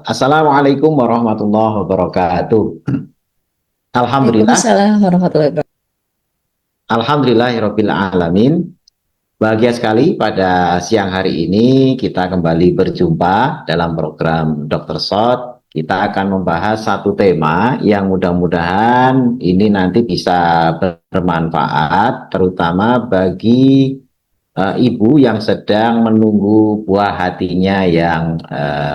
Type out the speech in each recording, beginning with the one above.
Assalamualaikum warahmatullahi wabarakatuh. Alhamdulillah, Waalaikumsalam warahmatullahi wabarakatuh. alhamdulillahirabbil alamin. Bahagia sekali pada siang hari ini kita kembali berjumpa dalam program Dr. Sot. Kita akan membahas satu tema yang mudah-mudahan ini nanti bisa bermanfaat, terutama bagi ibu yang sedang menunggu buah hatinya yang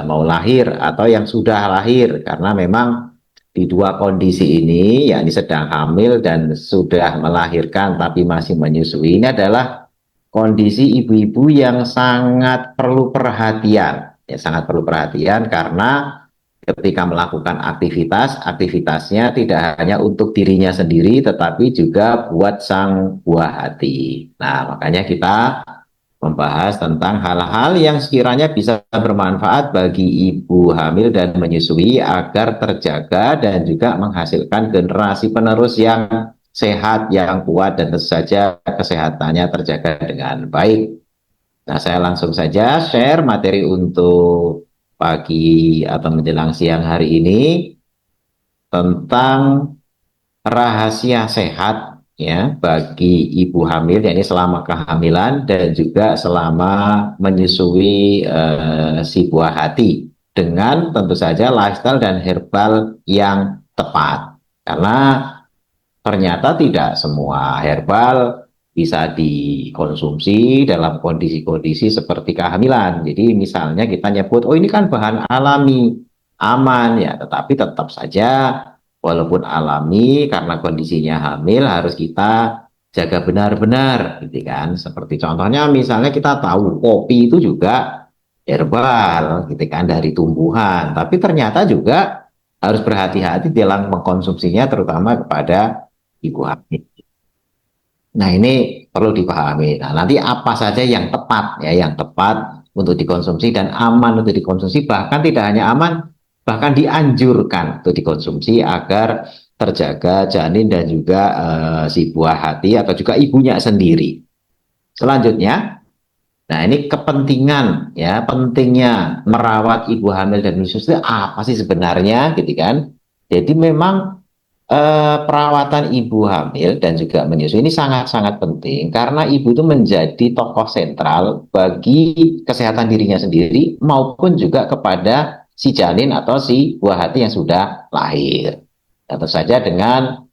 mau lahir atau yang sudah lahir, karena memang di dua kondisi ini, yakni sedang hamil dan sudah melahirkan tapi masih menyusui, ini adalah kondisi ibu-ibu yang sangat perlu perhatian, ya sangat perlu perhatian karena ketika melakukan aktivitas, aktivitasnya tidak hanya untuk dirinya sendiri, tetapi juga buat sang buah hati. Nah, makanya kita membahas tentang hal-hal yang sekiranya bisa bermanfaat bagi ibu hamil dan menyusui agar terjaga dan juga menghasilkan generasi penerus yang sehat, yang kuat, dan tentu saja kesehatannya terjaga dengan baik. Nah, saya langsung saja share materi untuk pagi atau menjelang siang hari ini tentang rahasia sehat ya bagi ibu hamil, yakni selama kehamilan dan juga selama menyusui si buah hati, dengan tentu saja lifestyle dan herbal yang tepat, karena ternyata tidak semua herbal bisa dikonsumsi dalam kondisi-kondisi seperti kehamilan. Jadi misalnya kita nyebut, oh ini kan bahan alami, aman ya, tetapi tetap saja walaupun alami karena kondisinya hamil harus kita jaga benar-benar gitu kan. Seperti contohnya misalnya kita tahu kopi itu juga herbal gitu kan, dari tumbuhan, tapi ternyata juga harus berhati-hati dalam mengkonsumsinya, terutama kepada ibu hamil. Nah, ini perlu dipahami. Nah, nanti apa saja yang tepat ya, yang tepat untuk dikonsumsi dan aman untuk dikonsumsi, bahkan tidak hanya aman, bahkan dianjurkan untuk dikonsumsi agar terjaga janin dan juga si buah hati atau juga ibunya sendiri. Selanjutnya, nah ini kepentingan ya, pentingnya merawat ibu hamil dan menyusui apa sih sebenarnya gitu kan. Jadi memang perawatan ibu hamil dan juga menyusui ini sangat-sangat penting karena ibu itu menjadi tokoh sentral bagi kesehatan dirinya sendiri maupun juga kepada si janin atau si buah hati yang sudah lahir. Tentu saja dengan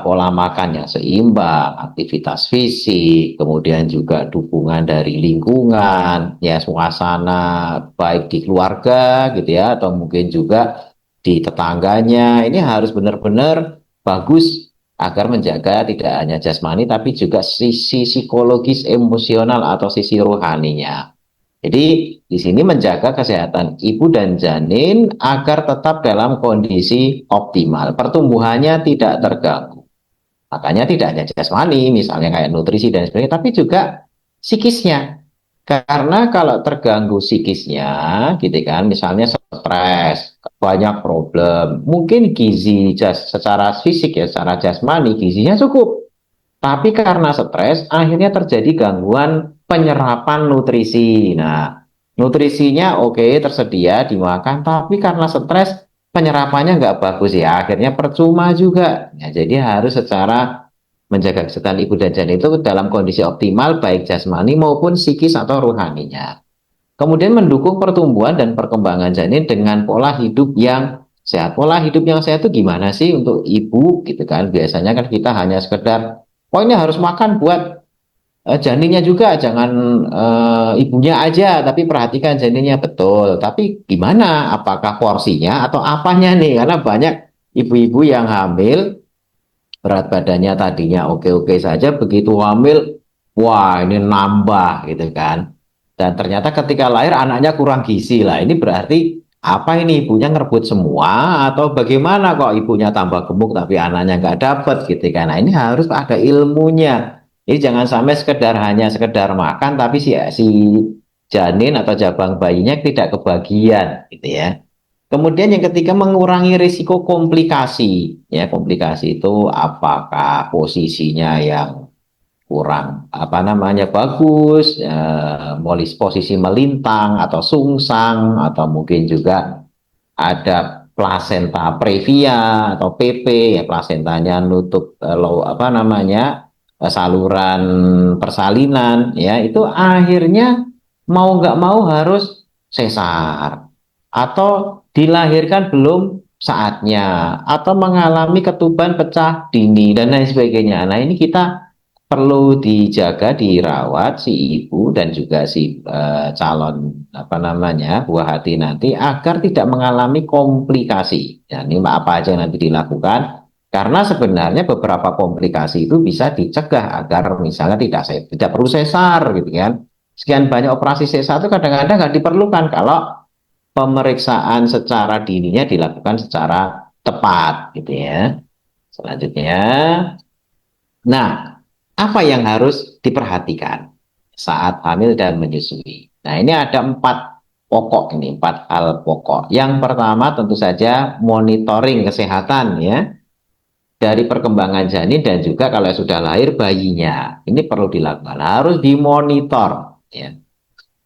pola makan yang seimbang, aktivitas fisik, kemudian juga dukungan dari lingkungan, ya suasana baik di keluarga gitu ya, atau mungkin juga di tetangganya. Ini harus benar-benar bagus agar menjaga tidak hanya jasmani tapi juga sisi psikologis, emosional atau sisi rohaninya. Jadi di sini menjaga kesehatan ibu dan janin agar tetap dalam kondisi optimal, pertumbuhannya tidak terganggu. Makanya tidak hanya jasmani, misalnya kayak nutrisi dan sebagainya, tapi juga psikisnya. Karena kalau terganggu psikisnya, gitu kan, misalnya stres, banyak problem, mungkin gizi secara fisik ya, secara jasmani gizinya cukup, tapi karena stres, akhirnya terjadi gangguan penyerapan nutrisi. Nah, nutrisinya oke tersedia dimakan, tapi karena stres penyerapannya nggak bagus ya, akhirnya percuma juga. Ya, jadi harus secara menjaga kesehatan ibu dan janin itu dalam kondisi optimal, baik jasmani maupun psikis atau rohaninya. Kemudian mendukung pertumbuhan dan perkembangan janin dengan pola hidup yang sehat. Pola hidup yang sehat itu gimana sih untuk ibu gitu kan? Biasanya kan kita hanya sekedar, oh ini harus makan buat janinnya juga, jangan ibunya aja, tapi perhatikan janinnya betul. Tapi gimana? Apakah porsinya atau apanya nih? Karena banyak ibu-ibu yang hamil, berat badannya tadinya oke-oke saja, begitu hamil, wah ini nambah gitu kan. Dan ternyata ketika lahir anaknya kurang gizi lah. Ini berarti apa ini, ibunya ngerebut semua atau bagaimana kok ibunya tambah gemuk tapi anaknya nggak dapet gitu kan. Nah ini harus ada ilmunya. Ini jangan sampai sekedar hanya sekedar makan tapi si janin atau jabang bayinya tidak kebagian gitu ya. Kemudian yang ketiga, mengurangi risiko komplikasi. Ya, komplikasi itu apakah posisinya yang kurang apa namanya bagus, posisi melintang atau sungsang, atau mungkin juga ada plasenta previa atau PP, ya plasentanya nutup apa namanya saluran persalinan, ya itu akhirnya mau nggak mau harus sesar atau dilahirkan belum saatnya atau mengalami ketuban pecah dini dan lain sebagainya. Nah ini kita perlu dijaga, dirawat si ibu dan juga si calon apa namanya buah hati nanti agar tidak mengalami komplikasi. Ya, ini apa aja yang nanti dilakukan karena sebenarnya beberapa komplikasi itu bisa dicegah agar misalnya tidak perlu sesar gitu kan. Sekian banyak operasi sesar itu kadang-kadang nggak diperlukan kalau pemeriksaan secara dininya dilakukan secara tepat gitu ya. Selanjutnya, nah, apa yang harus diperhatikan saat hamil dan menyusui? Nah, ini ada empat hal pokok. Yang pertama tentu saja monitoring kesehatan ya dari perkembangan janin dan juga kalau sudah lahir bayinya. Ini perlu dilakukan, harus dimonitor ya.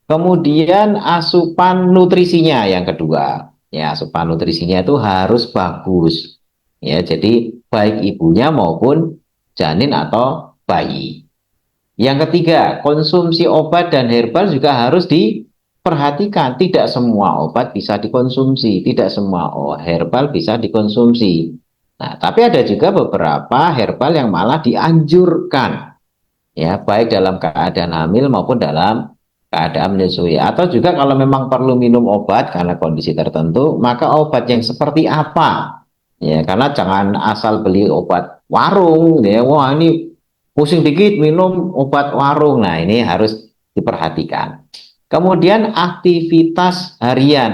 Kemudian asupan nutrisinya yang kedua. Ya, asupan nutrisinya itu harus bagus. Ya, jadi baik ibunya maupun janin atau bayi. Yang ketiga, konsumsi obat dan herbal juga harus diperhatikan. Tidak semua obat bisa dikonsumsi, tidak semua herbal bisa dikonsumsi. Nah, tapi ada juga beberapa herbal yang malah dianjurkan, ya, baik dalam keadaan hamil maupun dalam keadaan menyusui. Atau juga kalau memang perlu minum obat karena kondisi tertentu, maka obat yang seperti apa? Ya, karena jangan asal beli obat warung, ya, wah ini pusing dikit minum obat warung. Nah, ini harus diperhatikan. Kemudian aktivitas harian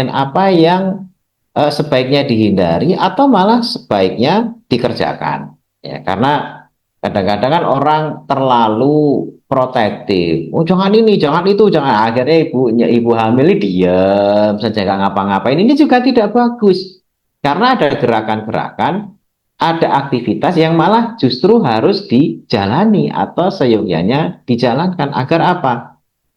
apa yang sebaiknya dihindari atau malah sebaiknya dikerjakan. Ya, karena kadang-kadang kan orang terlalu protektif. Oh, jangan ini, jangan itu, jangan. Akhirnya ibu hamil ini diam saja nggak ngapa-ngapain. Ini juga tidak bagus. Karena ada gerakan-gerakan, ada aktivitas yang malah justru harus dijalani atau seyogyanya dijalankan agar apa?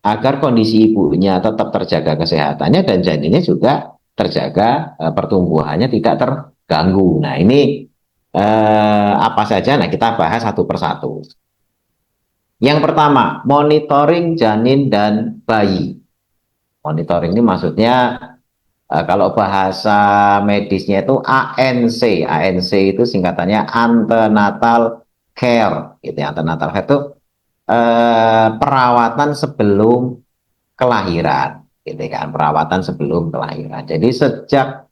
Agar kondisi ibunya tetap terjaga kesehatannya dan janinnya juga terjaga pertumbuhannya tidak terganggu. Nah, ini apa saja? Nah, kita bahas satu persatu. Yang pertama, monitoring janin dan bayi. Monitoring ini maksudnya kalau bahasa medisnya itu ANC. ANC itu singkatannya antenatal care, gitu ya. Antenatal care itu perawatan sebelum kelahiran, gitu kan, perawatan sebelum kelahiran. Jadi sejak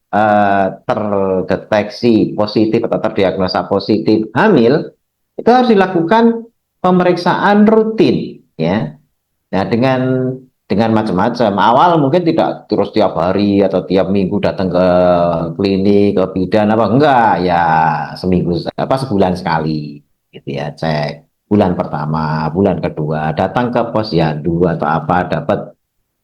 terdeteksi positif atau terdiagnosa positif hamil, itu harus dilakukan pemeriksaan rutin, ya. Nah, dengan macam-macam. Awal mungkin tidak terus tiap hari atau tiap minggu datang ke klinik, ke bidan apa enggak, ya seminggu apa sebulan sekali, gitu ya, cek. Bulan pertama, bulan kedua, datang ke posyandu atau apa, dapat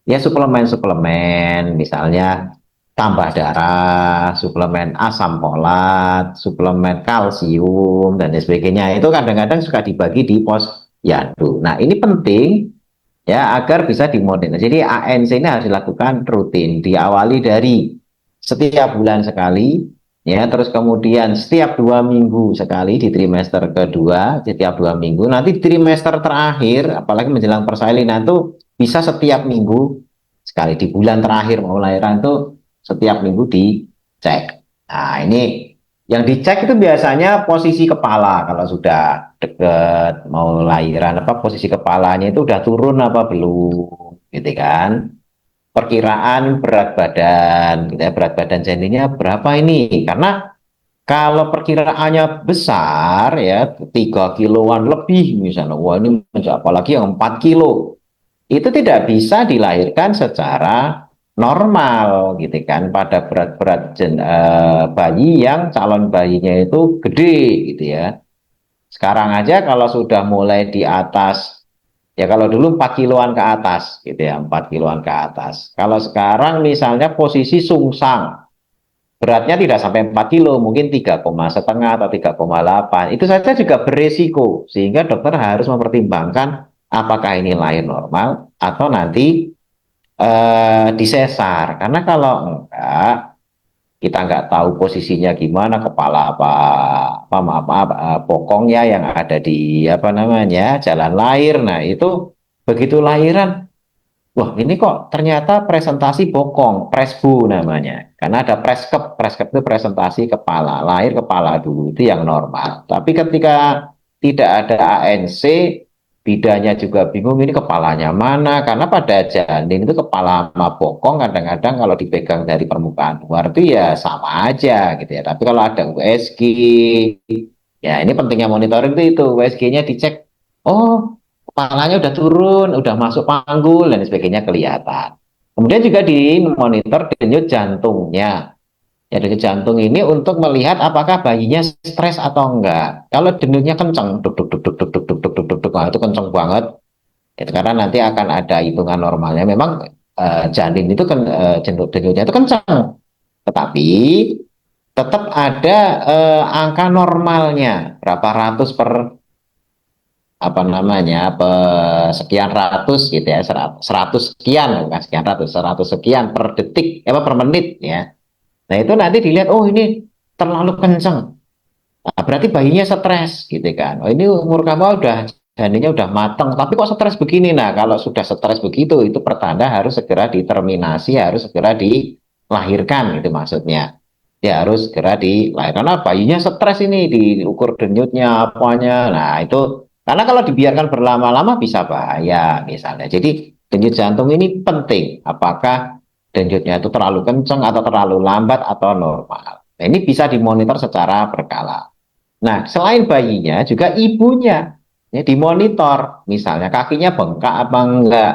ya suplemen-suplemen, misalnya tambah darah, suplemen asam folat, suplemen kalsium, dan sebagainya. Itu kadang-kadang suka dibagi di posyandu. Nah, ini penting ya agar bisa dimonitor. Jadi ANC ini harus dilakukan rutin, diawali dari setiap bulan sekali, ya, terus kemudian setiap 2 minggu sekali di trimester kedua, setiap 2 minggu. Nanti di trimester terakhir, apalagi menjelang persalinan itu bisa setiap minggu sekali. Di bulan terakhir mau lahiran itu setiap minggu dicek. Nah, ini yang dicek itu biasanya posisi kepala kalau sudah deket mau lahiran, apa posisi kepalanya itu udah turun apa belum, gitu kan. Perkiraan berat badan, gitu ya, berat badan janinnya berapa ini? Karena kalau perkiraannya besar ya 3 kiloan lebih misalnya, wah ini apalagi yang 4 kilo, itu tidak bisa dilahirkan secara normal gitu kan pada berat-berat bayi yang calon bayinya itu gede gitu ya. Sekarang aja kalau sudah mulai di atas, ya kalau dulu 4 kiloan ke atas gitu ya, 4 kiloan ke atas. Kalau sekarang misalnya posisi sungsang, beratnya tidak sampai 4 kilo, mungkin 3,5 atau 3,8. Itu saja juga beresiko, sehingga dokter harus mempertimbangkan apakah ini lahir normal atau nanti disesar. Karena kalau enggak, kita nggak tahu posisinya gimana, kepala apa maaf, bokongnya yang ada di apa namanya jalan lahir. Nah itu begitu lahiran, wah ini kok ternyata presentasi bokong, presbu namanya. Karena ada preskep, preskep itu presentasi kepala, lahir kepala dulu, itu yang normal. Tapi ketika tidak ada ANC, bidannya juga bingung ini kepalanya mana, karena pada janin itu kepala sama bokong kadang-kadang kalau dipegang dari permukaan luar itu ya sama aja gitu ya. Tapi kalau ada USG, ya ini pentingnya monitoring itu USG-nya dicek, oh kepalanya udah turun, udah masuk panggul dan sebagainya kelihatan. Kemudian juga dimonitor denyut jantungnya. Ya denyut jantung ini untuk melihat apakah bayinya stres atau enggak. Kalau denyutnya kencang, duk duk duk duk duk duk duk duk duk duk, nah, itu kencang banget. Itu karena nanti akan ada hitungan normalnya. Memang janin itu kan denyutnya itu kencang, tetapi tetap ada angka normalnya berapa ratus per apa namanya sekian ratus gitu ya, seratus sekian bukan sekian ratus, 100 sekian per detik apa per menit ya. Nah itu nanti dilihat, oh ini terlalu kenceng, nah, berarti bayinya stres gitu kan. Oh ini umur kamu udah janinnya udah mateng tapi kok stres begini. Nah kalau sudah stres begitu itu pertanda harus segera diterminasi, harus segera dilahirkan itu maksudnya. Ya harus segera dilahirkan karena bayinya stres ini, diukur denyutnya apanya. Nah itu karena kalau dibiarkan berlama-lama bisa bahaya misalnya. Jadi denyut jantung ini penting, apakah denyutnya itu terlalu kencang atau terlalu lambat atau normal. Nah, ini bisa dimonitor secara berkala. Nah, selain bayinya juga ibunya ya dimonitor, misalnya kakinya bengkak apa enggak,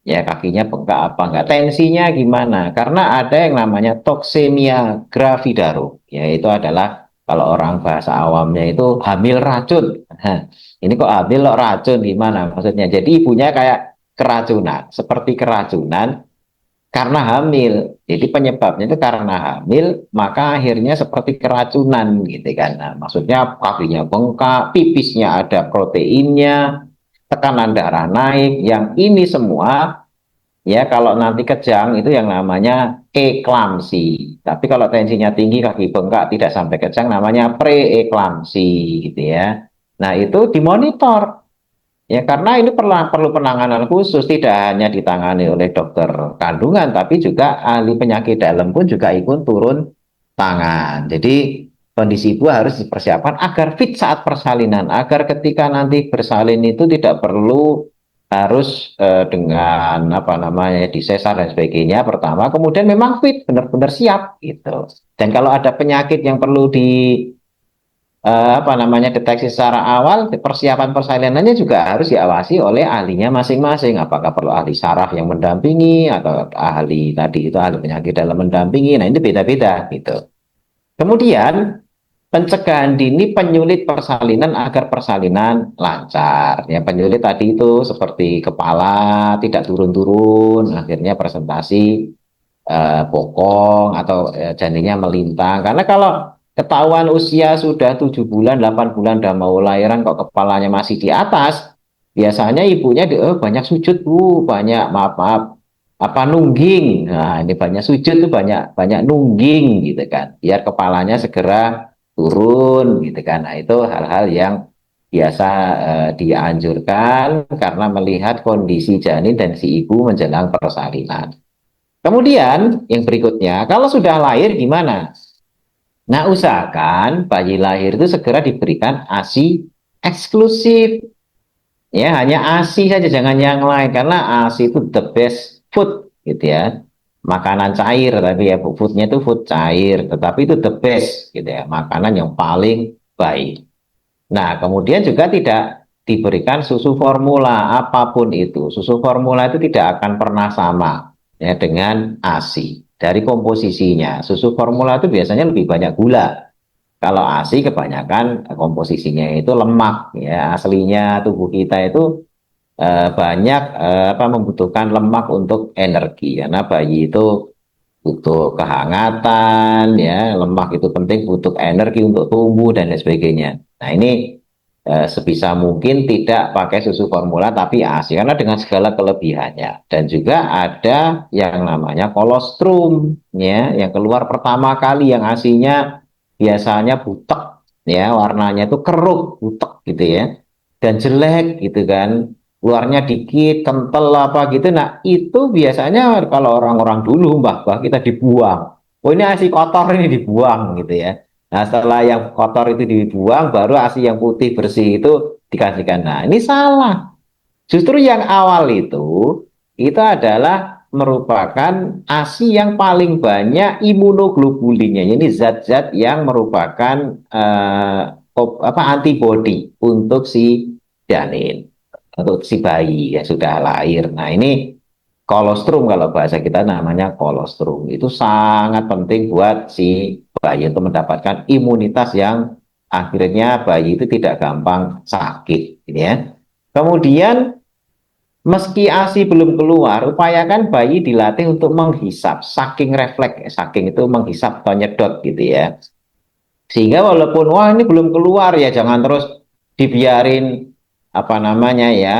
ya kakinya bengkak apa enggak, tensinya gimana, karena ada yang namanya toksemia gravidarum, yaitu adalah kalau orang bahasa awamnya itu hamil racun. Nah, ini kok hamil kok racun gimana maksudnya, jadi ibunya kayak keracunan, seperti keracunan karena hamil. Jadi penyebabnya itu karena hamil, maka akhirnya seperti keracunan gitu kan. Nah, maksudnya kakinya bengkak, pipisnya ada proteinnya, tekanan darah naik, yang ini semua ya kalau nanti kejang itu yang namanya eklamsi. Tapi kalau tensinya tinggi, kaki bengkak tidak sampai kejang namanya preeklamsi gitu ya. Nah, itu dimonitor. Ya, karena ini perlu penanganan khusus, tidak hanya ditangani oleh dokter kandungan, tapi juga ahli penyakit dalam pun juga ikut turun tangan. Jadi kondisi ibu harus dipersiapkan agar fit saat persalinan, agar ketika nanti bersalin itu tidak perlu harus dengan apa namanya disesar dan sebagainya. Pertama, kemudian memang fit, benar-benar siap gitu. Dan kalau ada penyakit yang perlu di apa namanya deteksi secara awal, persiapan persalinannya juga harus diawasi oleh ahlinya masing-masing. Apakah perlu ahli saraf yang mendampingi atau ahli tadi itu ahli penyakit dalam mendampingi. Nah ini beda-beda gitu. Kemudian pencegahan dini penyulit persalinan agar persalinan lancar. Ya penyulit tadi itu seperti kepala tidak turun-turun, akhirnya presentasi bokong atau janinnya melintang. Karena kalau ketahuan usia sudah 7 bulan, 8 bulan udah mau lahiran kok kepalanya masih di atas, biasanya ibunya banyak sujud bu, banyak maaf maaf apa nungging. Nah ini banyak sujud tuh banyak banyak nungging gitu kan, biar kepalanya segera turun gitu kan. Nah itu hal-hal yang biasa dianjurkan karena melihat kondisi janin dan si ibu menjelang persalinan. Kemudian yang berikutnya, kalau sudah lahir gimana? Nah, usahakan bayi lahir itu segera diberikan ASI eksklusif. Ya, hanya ASI saja, jangan yang lain. Karena ASI itu the best food, gitu ya. Makanan cair, tapi ya foodnya itu food cair. Tetapi itu the best, gitu ya. Makanan yang paling baik. Nah, kemudian juga tidak diberikan susu formula apapun itu. Susu formula itu tidak akan pernah sama ya dengan ASI. Dari komposisinya, susu formula itu biasanya lebih banyak gula. Kalau ASI kebanyakan komposisinya itu lemak ya. Aslinya tubuh kita itu banyak apa membutuhkan lemak untuk energi karena bayi itu butuh kehangatan ya, lemak itu penting, butuh energi untuk tumbuh dan lain sebagainya. Nah, ini sebisa mungkin tidak pakai susu formula tapi ASI karena dengan segala kelebihannya. Dan juga ada yang namanya kolostrum ya, yang keluar pertama kali yang ASINya biasanya butek ya, warnanya itu keruk butek gitu ya, dan jelek gitu kan, luarnya dikit kental apa gitu. Nah itu biasanya kalau orang-orang dulu mbah-mbah kita dibuang, oh ini ASI kotor ini dibuang gitu ya. Nah, setelah yang kotor itu dibuang, baru ASI yang putih bersih itu dikasihkan. Nah, ini salah. Justru yang awal itu adalah merupakan ASI yang paling banyak imunoglobulinnya. Ini zat-zat yang merupakan antibodi untuk si janin, untuk si bayi yang sudah lahir. Nah, ini kolostrum kalau bahasa kita namanya kolostrum. Itu sangat penting buat si bayi untuk mendapatkan imunitas yang akhirnya bayi itu tidak gampang sakit, gitu ya. Kemudian meski ASI belum keluar, upayakan bayi dilatih untuk menghisap, saking refleks, saking itu menghisap atau nyedot gitu ya. Sehingga walaupun wah ini belum keluar ya jangan terus dibiarin apa namanya ya,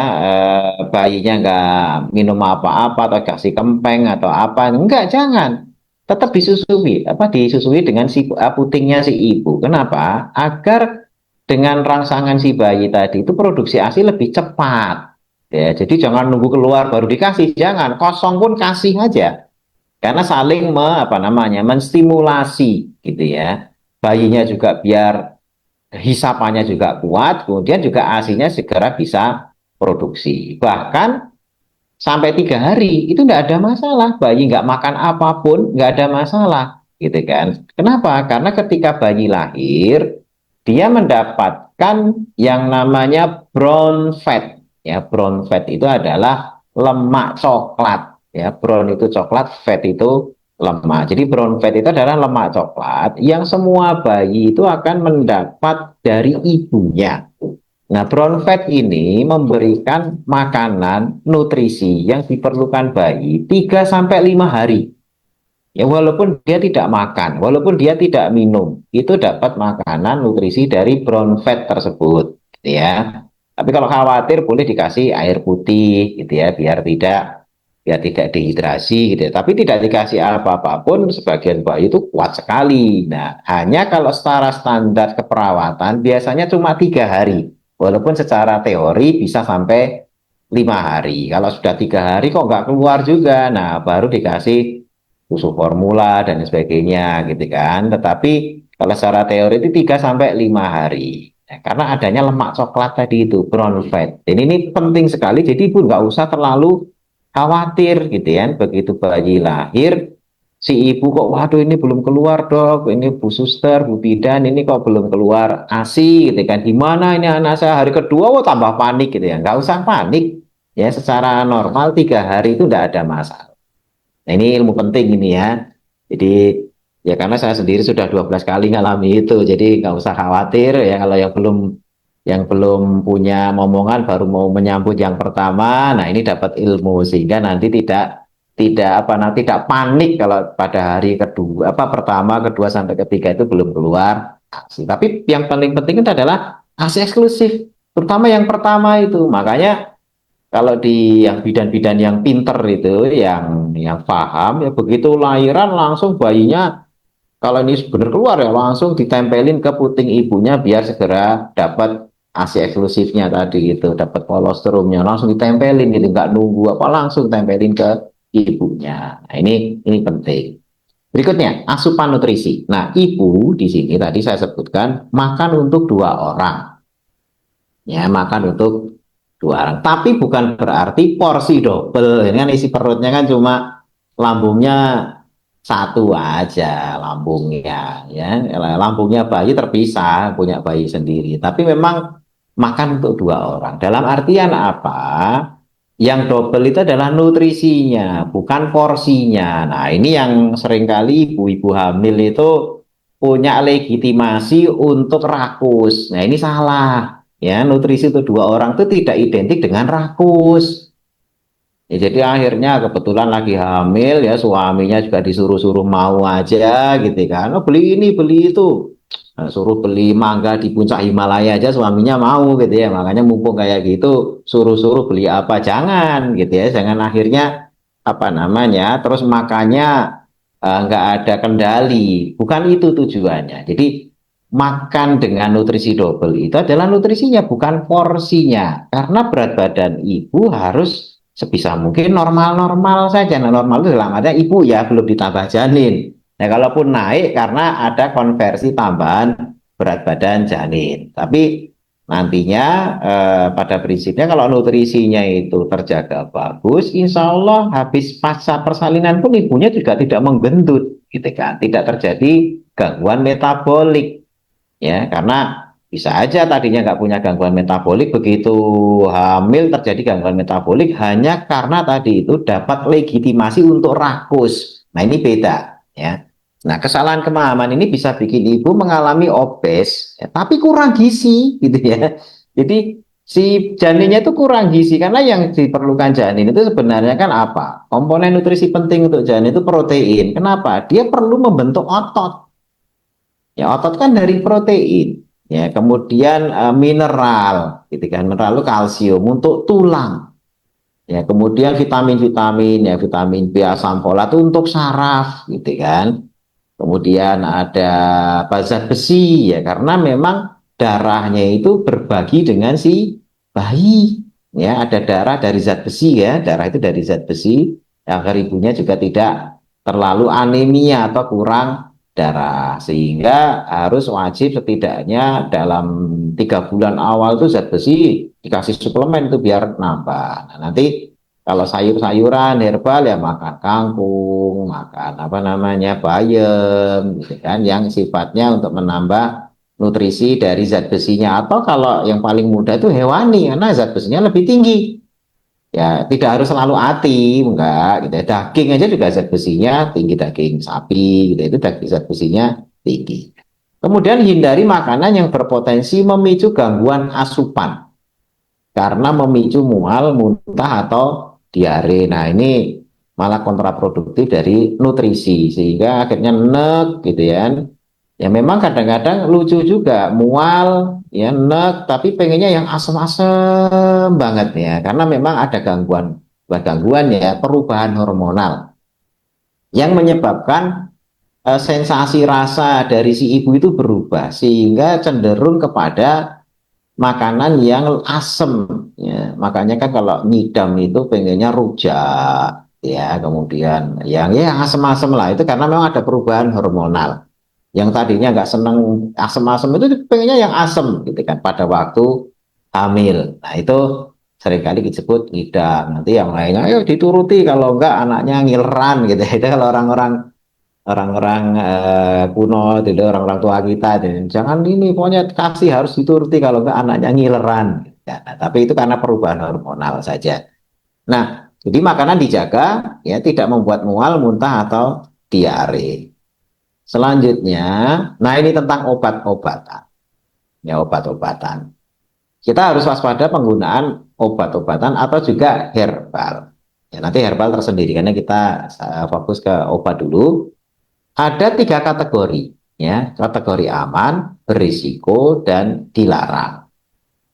bayinya nggak minum apa-apa atau kasih kempeng atau apa, enggak, jangan, tetap disusui, disusui dengan si putingnya si ibu. Kenapa? Agar dengan rangsangan si bayi tadi itu produksi ASI lebih cepat ya. Jadi jangan nunggu keluar baru dikasih, jangan, kosong pun kasih aja, karena saling menstimulasi gitu ya. Bayinya juga biar hisapannya juga kuat, kemudian juga ASINya segera bisa produksi. Bahkan sampai 3 hari itu nggak ada masalah, bayi nggak makan apapun nggak ada masalah, gitu kan. Kenapa? Karena ketika bayi lahir dia mendapatkan yang namanya brown fat. Ya, brown fat itu adalah lemak coklat. Ya, brown itu coklat, fat itu lemak. Jadi brown fat itu adalah lemak coklat yang semua bayi itu akan mendapat dari ibunya. Nah, brown fat ini memberikan makanan nutrisi yang diperlukan bayi 3 sampai 5 hari. Ya, walaupun dia tidak makan, walaupun dia tidak minum, itu dapat makanan nutrisi dari brown fat tersebut, gitu ya. Tapi kalau khawatir boleh dikasih air putih, gitu ya, biar tidak dehidrasi, gitu ya. Tapi tidak dikasih apa-apapun, sebagian bayi itu kuat sekali. Nah, hanya kalau secara standar keperawatan biasanya cuma 3 hari, walaupun secara teori bisa sampai 5 hari. Kalau sudah 3 hari kok nggak keluar juga, nah baru dikasih susu formula dan sebagainya gitu kan. Tetapi kalau secara teori itu 3 sampai 5 hari. Ya, karena adanya lemak coklat tadi itu, brown fat. Dan ini penting sekali, jadi ibu nggak usah terlalu khawatir gitu ya. Begitu bayi lahir, si ibu kok, waduh ini belum keluar dok, ini Bu Suster, Bu Bidan, ini kok belum keluar ASI gitu kan. Gimana ini anak saya hari kedua, oh tambah panik gitu ya. Nggak usah panik. Ya, secara normal 3 hari itu nggak ada masalah. Nah, ini ilmu penting ini ya. Jadi ya karena saya sendiri sudah 12 kali ngalami itu, jadi nggak usah khawatir ya kalau yang belum punya momongan baru mau menyambut yang pertama. Nah, ini dapat ilmu sehingga nanti tidak panik kalau pada hari kedua pertama, kedua sampai ketiga itu belum keluar ASI. Tapi yang paling penting itu adalah ASI eksklusif, terutama yang pertama itu. Makanya kalau di yang bidan-bidan yang pinter itu, yang paham ya, begitu lahiran langsung bayinya kalau ini benar keluar ya langsung ditempelin ke puting ibunya biar segera dapat ASI eksklusifnya tadi itu, dapat kolostrumnya langsung ditempelin gitu, nggak nunggu apa, langsung tempelin ke ibunya. Nah, ini penting. Berikutnya asupan nutrisi. Nah, ibu di sini tadi saya sebutkan makan untuk 2 orang. Ya, makan untuk 2 orang. Tapi bukan berarti porsi double. Ini kan isi perutnya kan cuma lambungnya satu aja lambungnya, ya. Lambungnya bayi terpisah, punya bayi sendiri. Tapi memang makan untuk 2 orang. Dalam artian apa? Yang double itu adalah nutrisinya, bukan porsinya. Nah, ini yang seringkali ibu-ibu hamil itu punya legitimasi untuk rakus. Nah, ini salah. Ya, nutrisi untuk 2 orang itu tidak identik dengan rakus. Ya, jadi akhirnya kebetulan lagi hamil ya, suaminya juga disuruh-suruh mau aja gitu kan. Oh, beli ini, beli itu. suruh beli mangga di puncak Himalaya aja suaminya mau gitu ya. Makanya mumpung kayak gitu suruh-suruh beli apa, jangan gitu ya, jangan akhirnya apa namanya terus makannya nggak ada kendali. Bukan itu tujuannya. Jadi makan dengan nutrisi double itu adalah nutrisinya, bukan porsinya. Karena berat badan ibu harus sebisa mungkin normal-normal saja. Nah, normal itu dalam artinya ibu ya belum ditambah janin. Nah, kalaupun naik karena ada konversi tambahan berat badan janin. Tapi nantinya pada prinsipnya kalau nutrisinya itu terjaga bagus, insya Allah habis pasca persalinan pun ibunya juga tidak menggendut, gitu kan? Tidak terjadi gangguan metabolik, ya karena bisa aja tadinya nggak punya gangguan metabolik, begitu hamil terjadi gangguan metabolik hanya karena tadi itu dapat legitimasi untuk rakus. Nah ini beda ya. Nah kesalahan pemahaman ini bisa bikin ibu mengalami obes ya, tapi kurang gizi gitu ya. Jadi si janinnya itu kurang gizi karena yang diperlukan janin itu sebenarnya kan apa? Komponen nutrisi penting untuk janin itu protein. Kenapa? Dia perlu membentuk otot. Ya, otot kan dari protein. Ya, kemudian mineral, gitu kan. Mineral itu kalsium untuk tulang. Ya, kemudian vitamin-vitamin, ya vitamin B, asam folat itu untuk saraf, gitu kan. Kemudian ada zat besi, ya karena memang darahnya itu berbagi dengan si bayi. Ya, ada darah dari zat besi ya, darah itu dari zat besi, agar ibunya juga tidak terlalu anemia atau kurang darah, sehingga harus wajib setidaknya dalam 3 bulan awal itu zat besi dikasih suplemen itu biar nambah. Nah, nanti kalau sayur-sayuran herbal ya makan kangkung, makan apa namanya bayam, gitu kan, yang sifatnya untuk menambah nutrisi dari zat besinya. Atau kalau yang paling mudah itu hewani, karena zat besinya lebih tinggi. Ya tidak harus selalu ati, enggak gitu ya. Daging aja juga zat besinya tinggi, daging sapi gitu itu zat besinya tinggi. Kemudian hindari makanan yang berpotensi memicu gangguan asupan karena memicu mual, muntah atau diare. Nah, ini malah kontraproduktif dari nutrisi sehingga akhirnya enek gitu ya. Ya memang kadang-kadang lucu juga mual ya enek tapi pengennya yang asam-asam banget ya karena memang ada gangguan, bukan gangguan ya, perubahan hormonal yang menyebabkan sensasi rasa dari si ibu itu berubah sehingga cenderung kepada makanan yang asem ya. Makanya kan kalau ngidam itu pengennya rujak ya, kemudian yang asem-asem lah itu karena memang ada perubahan hormonal. Yang tadinya nggak seneng asem-asem itu pengennya yang asem gitu kan pada waktu hamil. Nah itu seringkali disebut ngidam. Nanti yang lainnya ayo dituruti kalau enggak anaknya ngileran gitu. Itu kalau orang-orang kuno, itu orang-orang tua kita, itu. Jangan ini, pokoknya kasih harus dituruti kalau enggak anaknya ngileran. Ya, nah, tapi itu karena perubahan hormonal saja. Nah, jadi makanan dijaga, ya tidak membuat mual, muntah atau diare. Selanjutnya, nah ini tentang obat-obatan. Ya obat-obatan. Kita harus waspada penggunaan obat-obatan atau juga herbal. Ya, nanti herbal tersendiri karena kita fokus ke obat dulu. Ada 3 kategori, ya, kategori aman, berisiko, dan dilarang.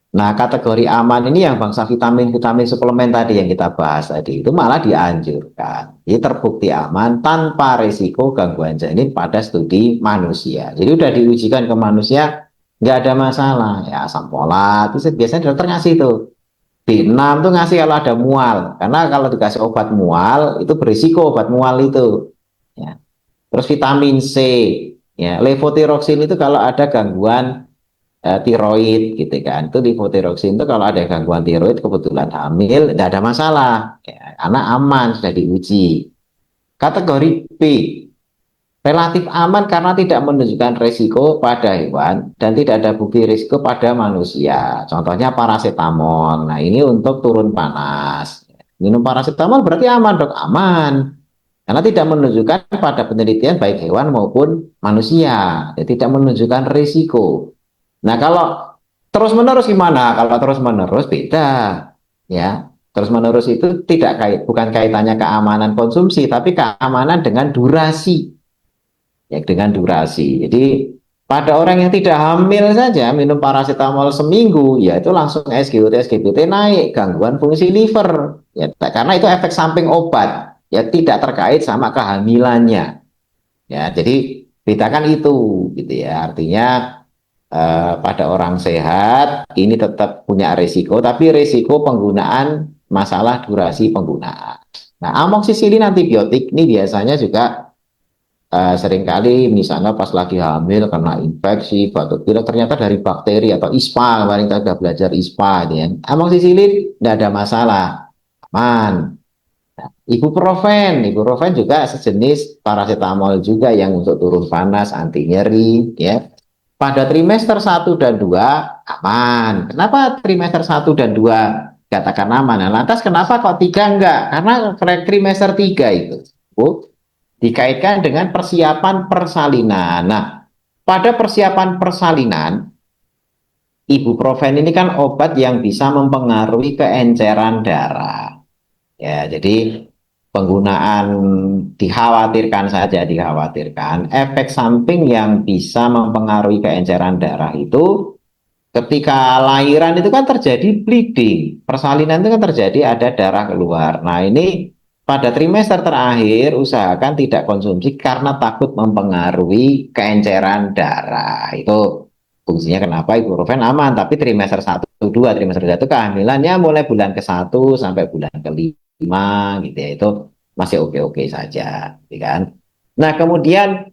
Nah, kategori aman ini yang bangsa vitamin-vitamin suplemen tadi yang kita bahas tadi, itu malah dianjurkan. Ini terbukti aman tanpa risiko gangguan janin pada studi manusia. Jadi udah diujikan ke manusia, nggak ada masalah. Ya, asam folat, itu biasanya dokter ngasih tuh. B6 tuh ngasih kalau ada mual. Karena kalau dikasih obat mual, itu berisiko obat mual itu. Ya. Terus vitamin C, ya, levotiroxin itu kalau ada gangguan tiroid gitu kan. Itu levotiroxin itu kalau ada gangguan tiroid kebetulan hamil tidak ada masalah, ya, karena aman sudah diuji. Kategori B, relatif aman karena tidak menunjukkan resiko pada hewan dan tidak ada bukti risiko pada manusia. Contohnya paracetamol. Nah, ini untuk turun panas. Minum paracetamol berarti aman, Dok. Aman. Karena tidak menunjukkan pada penelitian baik hewan maupun manusia. Jadi tidak menunjukkan risiko. Nah, kalau terus-menerus gimana? Kalau terus-menerus beda. Ya, terus-menerus itu tidak bukan kaitannya keamanan konsumsi, tapi keamanan dengan durasi. Ya, dengan durasi. Jadi Pada orang yang tidak hamil saja minum paracetamol seminggu, ya itu langsung SGOT SGBT naik, gangguan fungsi liver. Ya, karena itu efek samping obat, ya tidak terkait sama kehamilannya. Ya, jadi bedakan itu, gitu ya. Artinya pada orang sehat ini tetap punya risiko, tapi risiko penggunaan masalah durasi penggunaan. Nah, amoksisilin antibiotik ini biasanya juga seringkali misalnya pas lagi hamil kena infeksi batuk pilek ternyata dari bakteri atau ISPA, kemarin kita sudah belajar ISPA ya. Amoksisilin tidak ada masalah, aman. Ibuprofen juga sejenis paracetamol juga yang untuk turun panas, anti nyeri ya. Pada trimester 1 dan 2 aman. Kenapa trimester 1 dan 2 katakan aman? Nah, lantas kenapa kok 3 enggak? Karena trimester 3 itu dikaitkan dengan persiapan persalinan. Nah, pada persiapan persalinan, ibuprofen ini kan obat yang bisa mempengaruhi keenceran darah. Ya, jadi penggunaan dikhawatirkan efek samping yang bisa mempengaruhi keenceran darah itu ketika lahiran itu kan terjadi bleeding, persalinan itu kan terjadi ada darah keluar. Nah, ini pada trimester terakhir usahakan tidak konsumsi karena takut mempengaruhi keenceran darah. Itu fungsinya kenapa ibuprofen aman, tapi trimester 1, 2, trimester 2 itu kehamilannya mulai bulan ke 1 sampai bulan ke 5 gitu ya. Itu masih oke-oke saja, gitu kan. Nah, kemudian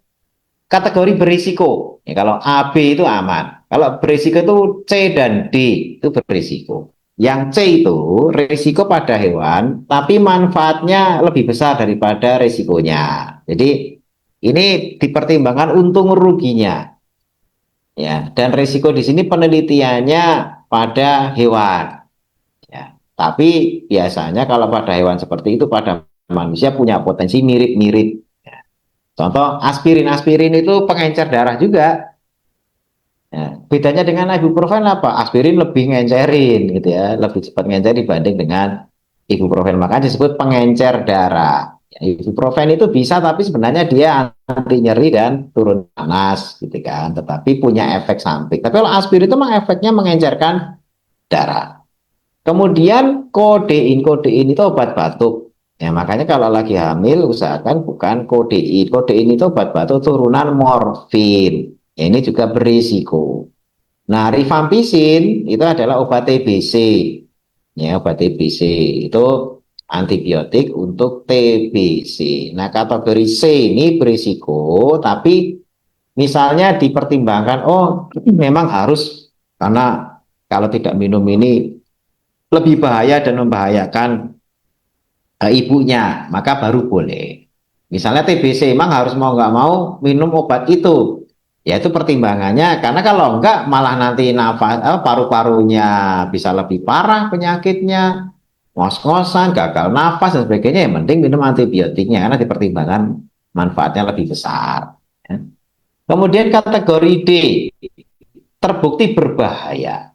kategori berisiko. Ya, kalau A, B itu aman. Kalau berisiko itu C dan D itu berisiko. Yang C itu risiko pada hewan, tapi manfaatnya lebih besar daripada risikonya. Jadi ini dipertimbangkan untung ruginya. Ya, dan risiko di sini penelitiannya pada hewan. Ya, tapi biasanya kalau pada hewan seperti itu pada manusia punya potensi mirip-mirip. Ya. Contoh aspirin, aspirin itu pengencer darah juga. Ya, bedanya dengan ibuprofen apa? Aspirin lebih ngencerin gitu ya, lebih cepat ngencer dibanding dengan ibuprofen. Makanya disebut pengencer darah. Ya, ibuprofen itu bisa tapi sebenarnya dia anti nyeri dan turun panas gitu kan, tetapi punya efek samping. Tapi kalau aspirin itu memang efeknya mengencerkan darah. Kemudian kodein, kodein itu obat batuk. Ya, makanya kalau lagi hamil usahakan bukan kodein. Kodein itu obat batuk turunan morfin. Ya, ini juga berisiko. Nah, rifampicin itu adalah obat TBC. Ya, obat TBC itu antibiotik untuk TBC. Nah, kategori C ini berisiko, tapi misalnya dipertimbangkan, oh memang harus karena kalau tidak minum ini lebih bahaya dan membahayakan ibunya, maka baru boleh. Misalnya TBC memang harus mau nggak mau minum obat itu. Ya itu pertimbangannya, karena kalau enggak malah nanti nafas paru-parunya bisa lebih parah penyakitnya, ngos-ngosan, gagal nafas dan sebagainya. Yang penting minum antibiotiknya karena dipertimbangkan manfaatnya lebih besar. Ya. Kemudian kategori D terbukti berbahaya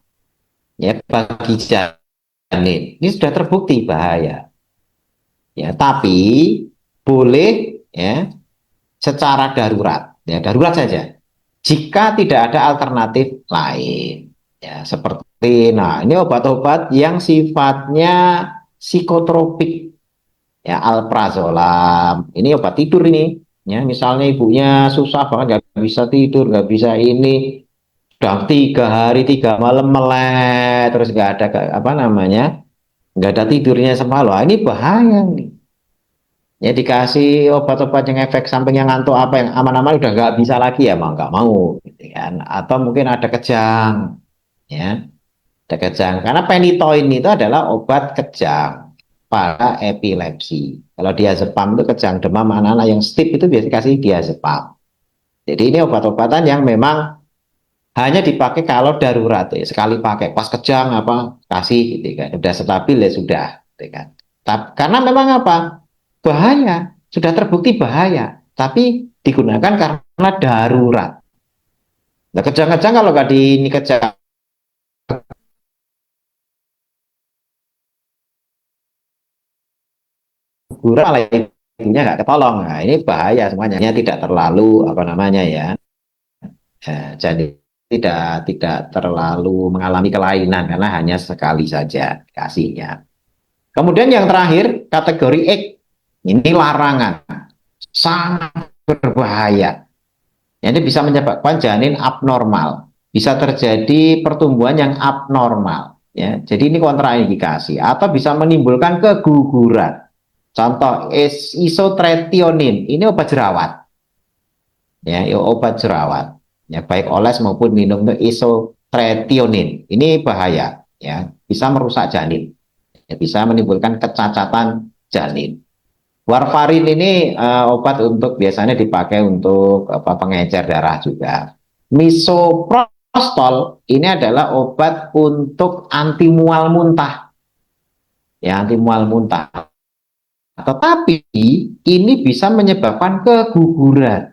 ya bagi janin. Ini sudah terbukti bahaya. Ya, tapi boleh ya secara darurat, ya darurat saja. Jika tidak ada alternatif lain, ya seperti, nah ini obat-obat yang sifatnya psikotropik, ya alprazolam, ini obat tidur ini, ya misalnya ibunya susah banget nggak bisa tidur, nggak bisa ini, sudah 3 hari 3 malam melek, terus nggak ada apa namanya, nggak ada tidurnya semalam, ini bahaya nih. Ya dikasih obat-obat yang efek samping yang ngantuk apa yang aman-aman udah nggak bisa lagi ya mau nggak mau gitu kan, atau mungkin ada kejang ya, ada kejang karena penitoin itu adalah obat kejang pada epilepsi. Kalau diazepam itu kejang demam anak-anak yang stip itu biasanya kasih diazepam. Jadi ini obat-obatan yang memang hanya dipakai kalau darurat ya, sekali pakai pas kejang apa kasih gitu kan, udah stabil ya sudah gitu kan. Karena memang apa, bahaya, sudah terbukti bahaya, tapi digunakan karena darurat. Nah, kejang-kejang kalau nggak di ini kejang gurau malah ibunya nggak ketolong. Nah, ini bahaya semuanya. Ini tidak terlalu apa namanya ya, Jadi tidak terlalu mengalami kelainan karena hanya sekali saja kasihnya. Kemudian yang terakhir kategori X, ini larangan, sangat berbahaya. Ini bisa menyebabkan janin abnormal, bisa terjadi pertumbuhan yang abnormal. Ya, jadi ini kontraindikasi atau bisa menimbulkan keguguran. Contoh isotretinoin, ini obat jerawat. Ya, obat jerawat. Ya, baik oles maupun minum isotretinoin. Ini bahaya, ya, bisa merusak janin. Ya, bisa menimbulkan kecacatan janin. Warfarin ini obat untuk biasanya dipakai untuk pengencer darah juga. Misoprostol ini adalah obat untuk anti mual muntah. Ya, anti mual muntah. Tetapi ini bisa menyebabkan keguguran.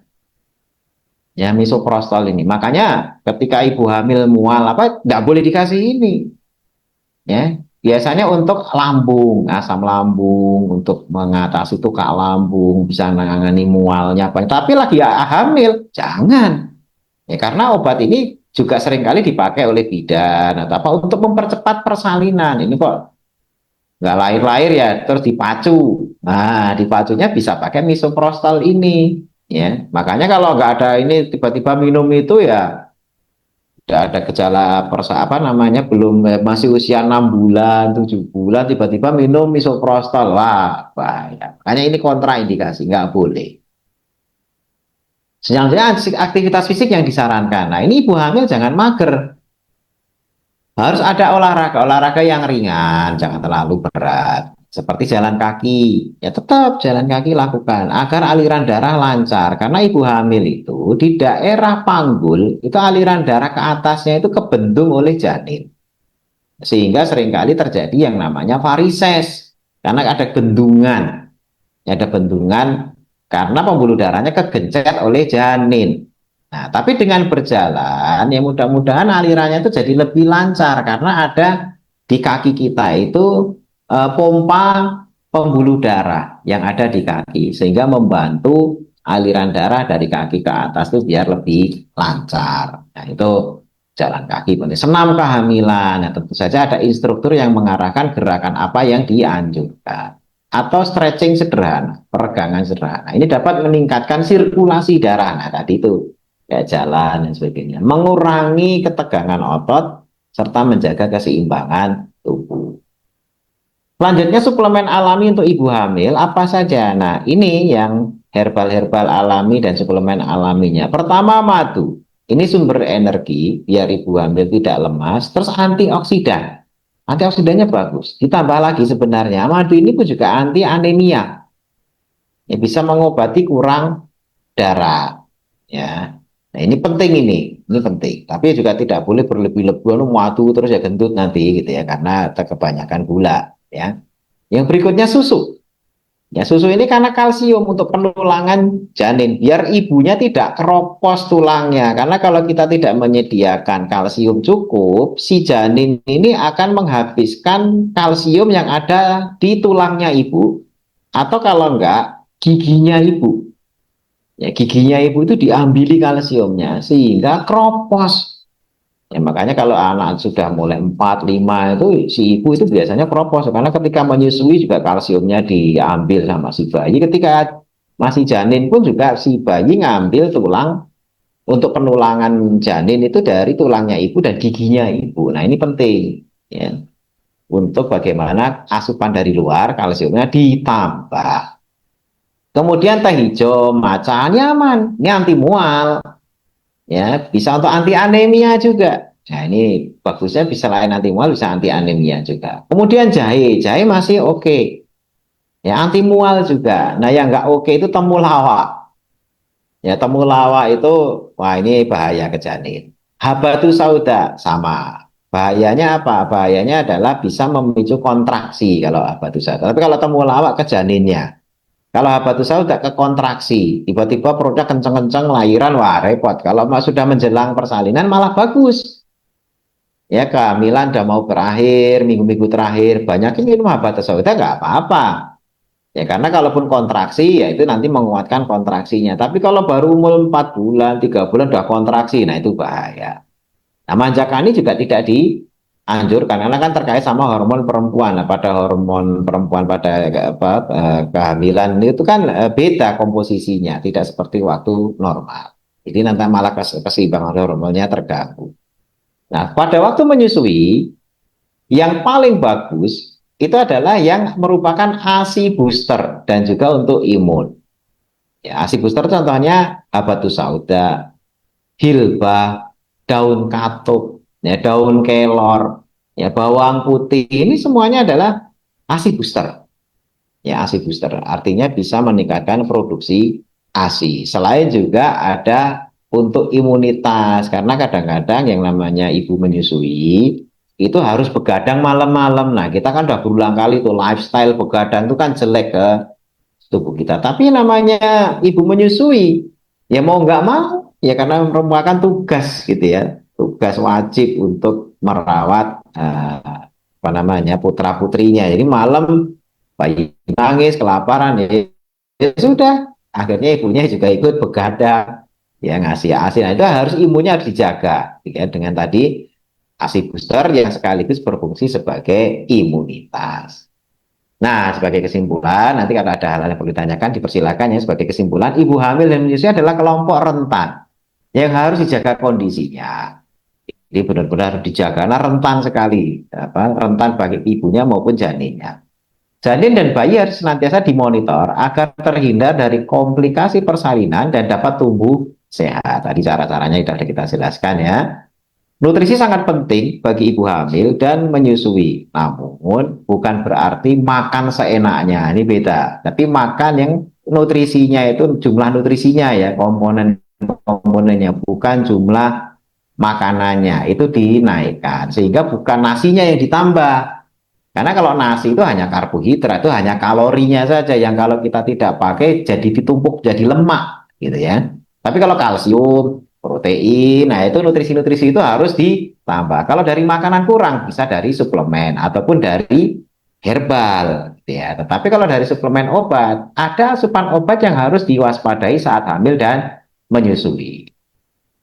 Ya, misoprostol ini. Makanya ketika ibu hamil mual apa tidak boleh dikasih ini. Ya, biasanya untuk lambung, asam lambung, untuk mengatasi tukak lambung, bisa menangani mualnya. Tapi lagi hamil, jangan. Ya, karena obat ini juga seringkali dipakai oleh bidan atau apa untuk mempercepat persalinan. Ini kok nggak lahir-lahir ya, terus dipacu. Nah, dipacunya bisa pakai misoprostol ini. Ya, makanya kalau nggak ada ini tiba-tiba minum itu ya tidak ada gejala apa namanya belum masih usia 6 bulan 7 bulan tiba-tiba minum misoprostol lah bahaya, makanya ini kontraindikasi, nggak boleh. Selanjutnya aktivitas fisik yang disarankan, nah ini ibu hamil jangan mager, harus ada olahraga yang ringan, jangan terlalu berat seperti jalan kaki, ya tetap jalan kaki lakukan agar aliran darah lancar, karena ibu hamil itu di daerah panggul itu aliran darah ke atasnya itu kebendung oleh janin, sehingga seringkali terjadi yang namanya varises karena ada bendungan karena pembuluh darahnya kegencet oleh janin. Nah, tapi dengan berjalan ya mudah-mudahan alirannya itu jadi lebih lancar karena ada di kaki kita itu pompa pembuluh darah yang ada di kaki sehingga membantu aliran darah dari kaki ke atas itu biar lebih lancar. Nah, itu jalan kaki. Senam kehamilan, nah, tentu saja ada instruktur yang mengarahkan gerakan apa yang dianjurkan. Atau stretching sederhana, peregangan sederhana. Ini dapat meningkatkan sirkulasi darah. Nah, tadi itu ya jalan dan sebagainya. Mengurangi ketegangan otot serta menjaga keseimbangan tubuh. Selanjutnya suplemen alami untuk ibu hamil apa saja? Nah, ini yang herbal-herbal alami dan suplemen alaminya. Pertama, madu. Ini sumber energi biar ibu hamil tidak lemas, terus antioksidan. Antioksidannya bagus. Ditambah lagi sebenarnya madu ini pun juga anti anemia. Ya, bisa mengobati kurang darah. Ya. Nah, ini penting ini penting. Tapi juga tidak boleh berlebih-lebihan madu terus ya gendut nanti gitu ya karena kebanyakan gula ya. Yang berikutnya susu. Ya, susu ini karena kalsium untuk penulangan janin, biar ibunya tidak keropos tulangnya. Karena kalau kita tidak menyediakan kalsium cukup, si janin ini akan menghabiskan kalsium yang ada di tulangnya ibu, atau kalau enggak, giginya ibu. Ya, giginya ibu itu diambili kalsiumnya, sehingga keropos. Ya, makanya kalau anak sudah mulai 4, 5 itu si ibu itu biasanya kropos karena ketika menyusui juga kalsiumnya diambil sama si bayi. Ketika masih janin pun juga si bayi ngambil tulang untuk penulangan janin itu dari tulangnya ibu dan giginya ibu. Nah, ini penting ya untuk bagaimana asupan dari luar kalsiumnya ditambah. Kemudian teh hijau maca nyaman, ini anti mual. Ya, bisa untuk anti anemia juga. Nah, ini bagusnya bisa lain anti mual, bisa anti anemia juga. Kemudian jahe masih oke. Ya, anti mual juga. Nah, yang nggak oke itu temulawak. Ya, temulawak itu, wah ini bahaya ke janin. Habatus sauda sama. Bahayanya apa? Bahayanya adalah bisa memicu kontraksi kalau habatus sauda. Tapi kalau temulawak ke janinnya. Kalau habatus sauda ke kontraksi, tiba-tiba perutnya kenceng-kenceng lahiran, wah repot. Kalau sudah menjelang persalinan malah bagus. Ya kehamilan udah mau berakhir, minggu-minggu terakhir, banyakin minum habatus sauda nggak apa-apa. Ya, karena kalaupun kontraksi, ya itu nanti menguatkan kontraksinya. Tapi kalau baru umur 4 bulan, 3 bulan udah kontraksi, nah itu bahaya. Nah, manjakan ini juga tidak dianjurkan karena kan terkait sama hormon perempuan. Nah, pada hormon perempuan pada kehamilan itu kan beda komposisinya, tidak seperti waktu normal. Jadi nanti malah keseimbangan hormonnya terganggu. Nah, pada waktu menyusui, yang paling bagus itu adalah yang merupakan ASI booster dan juga untuk imun. Ya, ASI booster contohnya habatus sauda, hilba, daun katuk, ya, daun kelor, ya, bawang putih. Ini semuanya adalah ASI booster. Ya, ASI booster artinya bisa meningkatkan produksi ASI. Selain juga ada untuk imunitas karena kadang-kadang yang namanya ibu menyusui itu harus begadang malam-malam. Nah, kita kan udah berulang kali tuh lifestyle begadang itu kan jelek ke tubuh kita. Tapi namanya ibu menyusui, ya mau nggak mau, ya karena merupakan tugas gitu ya, tugas wajib untuk merawat apa namanya putra putrinya. Jadi malam bayi nangis kelaparan ya, ya sudah, akhirnya ibunya juga ikut begadang, ya ngasih ASI. Nah itu harus imunnya harus dijaga, ya, dengan tadi ASI booster yang sekaligus berfungsi sebagai imunitas. Nah, sebagai kesimpulan, nanti kalau ada hal-hal yang perlu ditanyakan, dipersilakan ya. Sebagai kesimpulan, ibu hamil dan menyusui adalah kelompok rentan yang harus dijaga kondisinya. Jadi benar-benar harus dijaga, karena rentan sekali, apa, rentan bagi ibunya maupun janinnya. Janin dan bayi harus senantiasa dimonitor agar terhindar dari komplikasi persalinan dan dapat tumbuh sehat. Tadi cara-caranya sudah kita jelaskan ya. Nutrisi sangat penting bagi ibu hamil dan menyusui. Namun bukan berarti makan seenaknya. Ini beda. Tapi makan yang nutrisinya itu jumlah nutrisinya ya, komponen-komponennya, bukan jumlah makanannya. Itu dinaikkan sehingga bukan nasinya yang ditambah. Karena kalau nasi itu hanya karbohidrat, itu hanya kalorinya saja yang kalau kita tidak pakai jadi ditumpuk jadi lemak gitu ya. Tapi kalau kalsium, protein, nah itu nutrisi-nutrisi itu harus ditambah. Kalau dari makanan kurang bisa dari suplemen ataupun dari herbal gitu ya. Tetapi kalau dari suplemen obat, ada asupan obat yang harus diwaspadai saat hamil dan menyusui.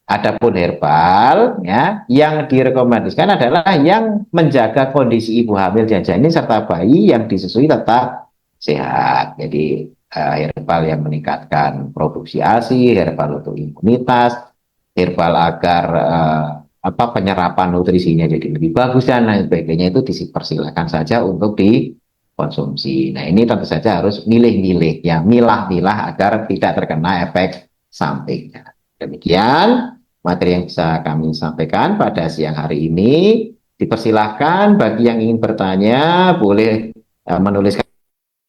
Adapun herbal ya yang direkomendasikan adalah yang menjaga kondisi ibu hamil dan janin serta bayi yang disusui tetap sehat. Jadi herbal yang meningkatkan produksi ASI, herbal untuk imunitas, herbal agar apa penyerapan nutrisinya jadi lebih bagus dan lain sebagainya itu dipersilakan saja untuk dikonsumsi. Nah, ini tentu saja harus milih-milih ya, milah-milah agar tidak terkena efek sampingnya. Demikian materi yang bisa kami sampaikan pada siang hari ini. Dipersilahkan bagi yang ingin bertanya, boleh menuliskan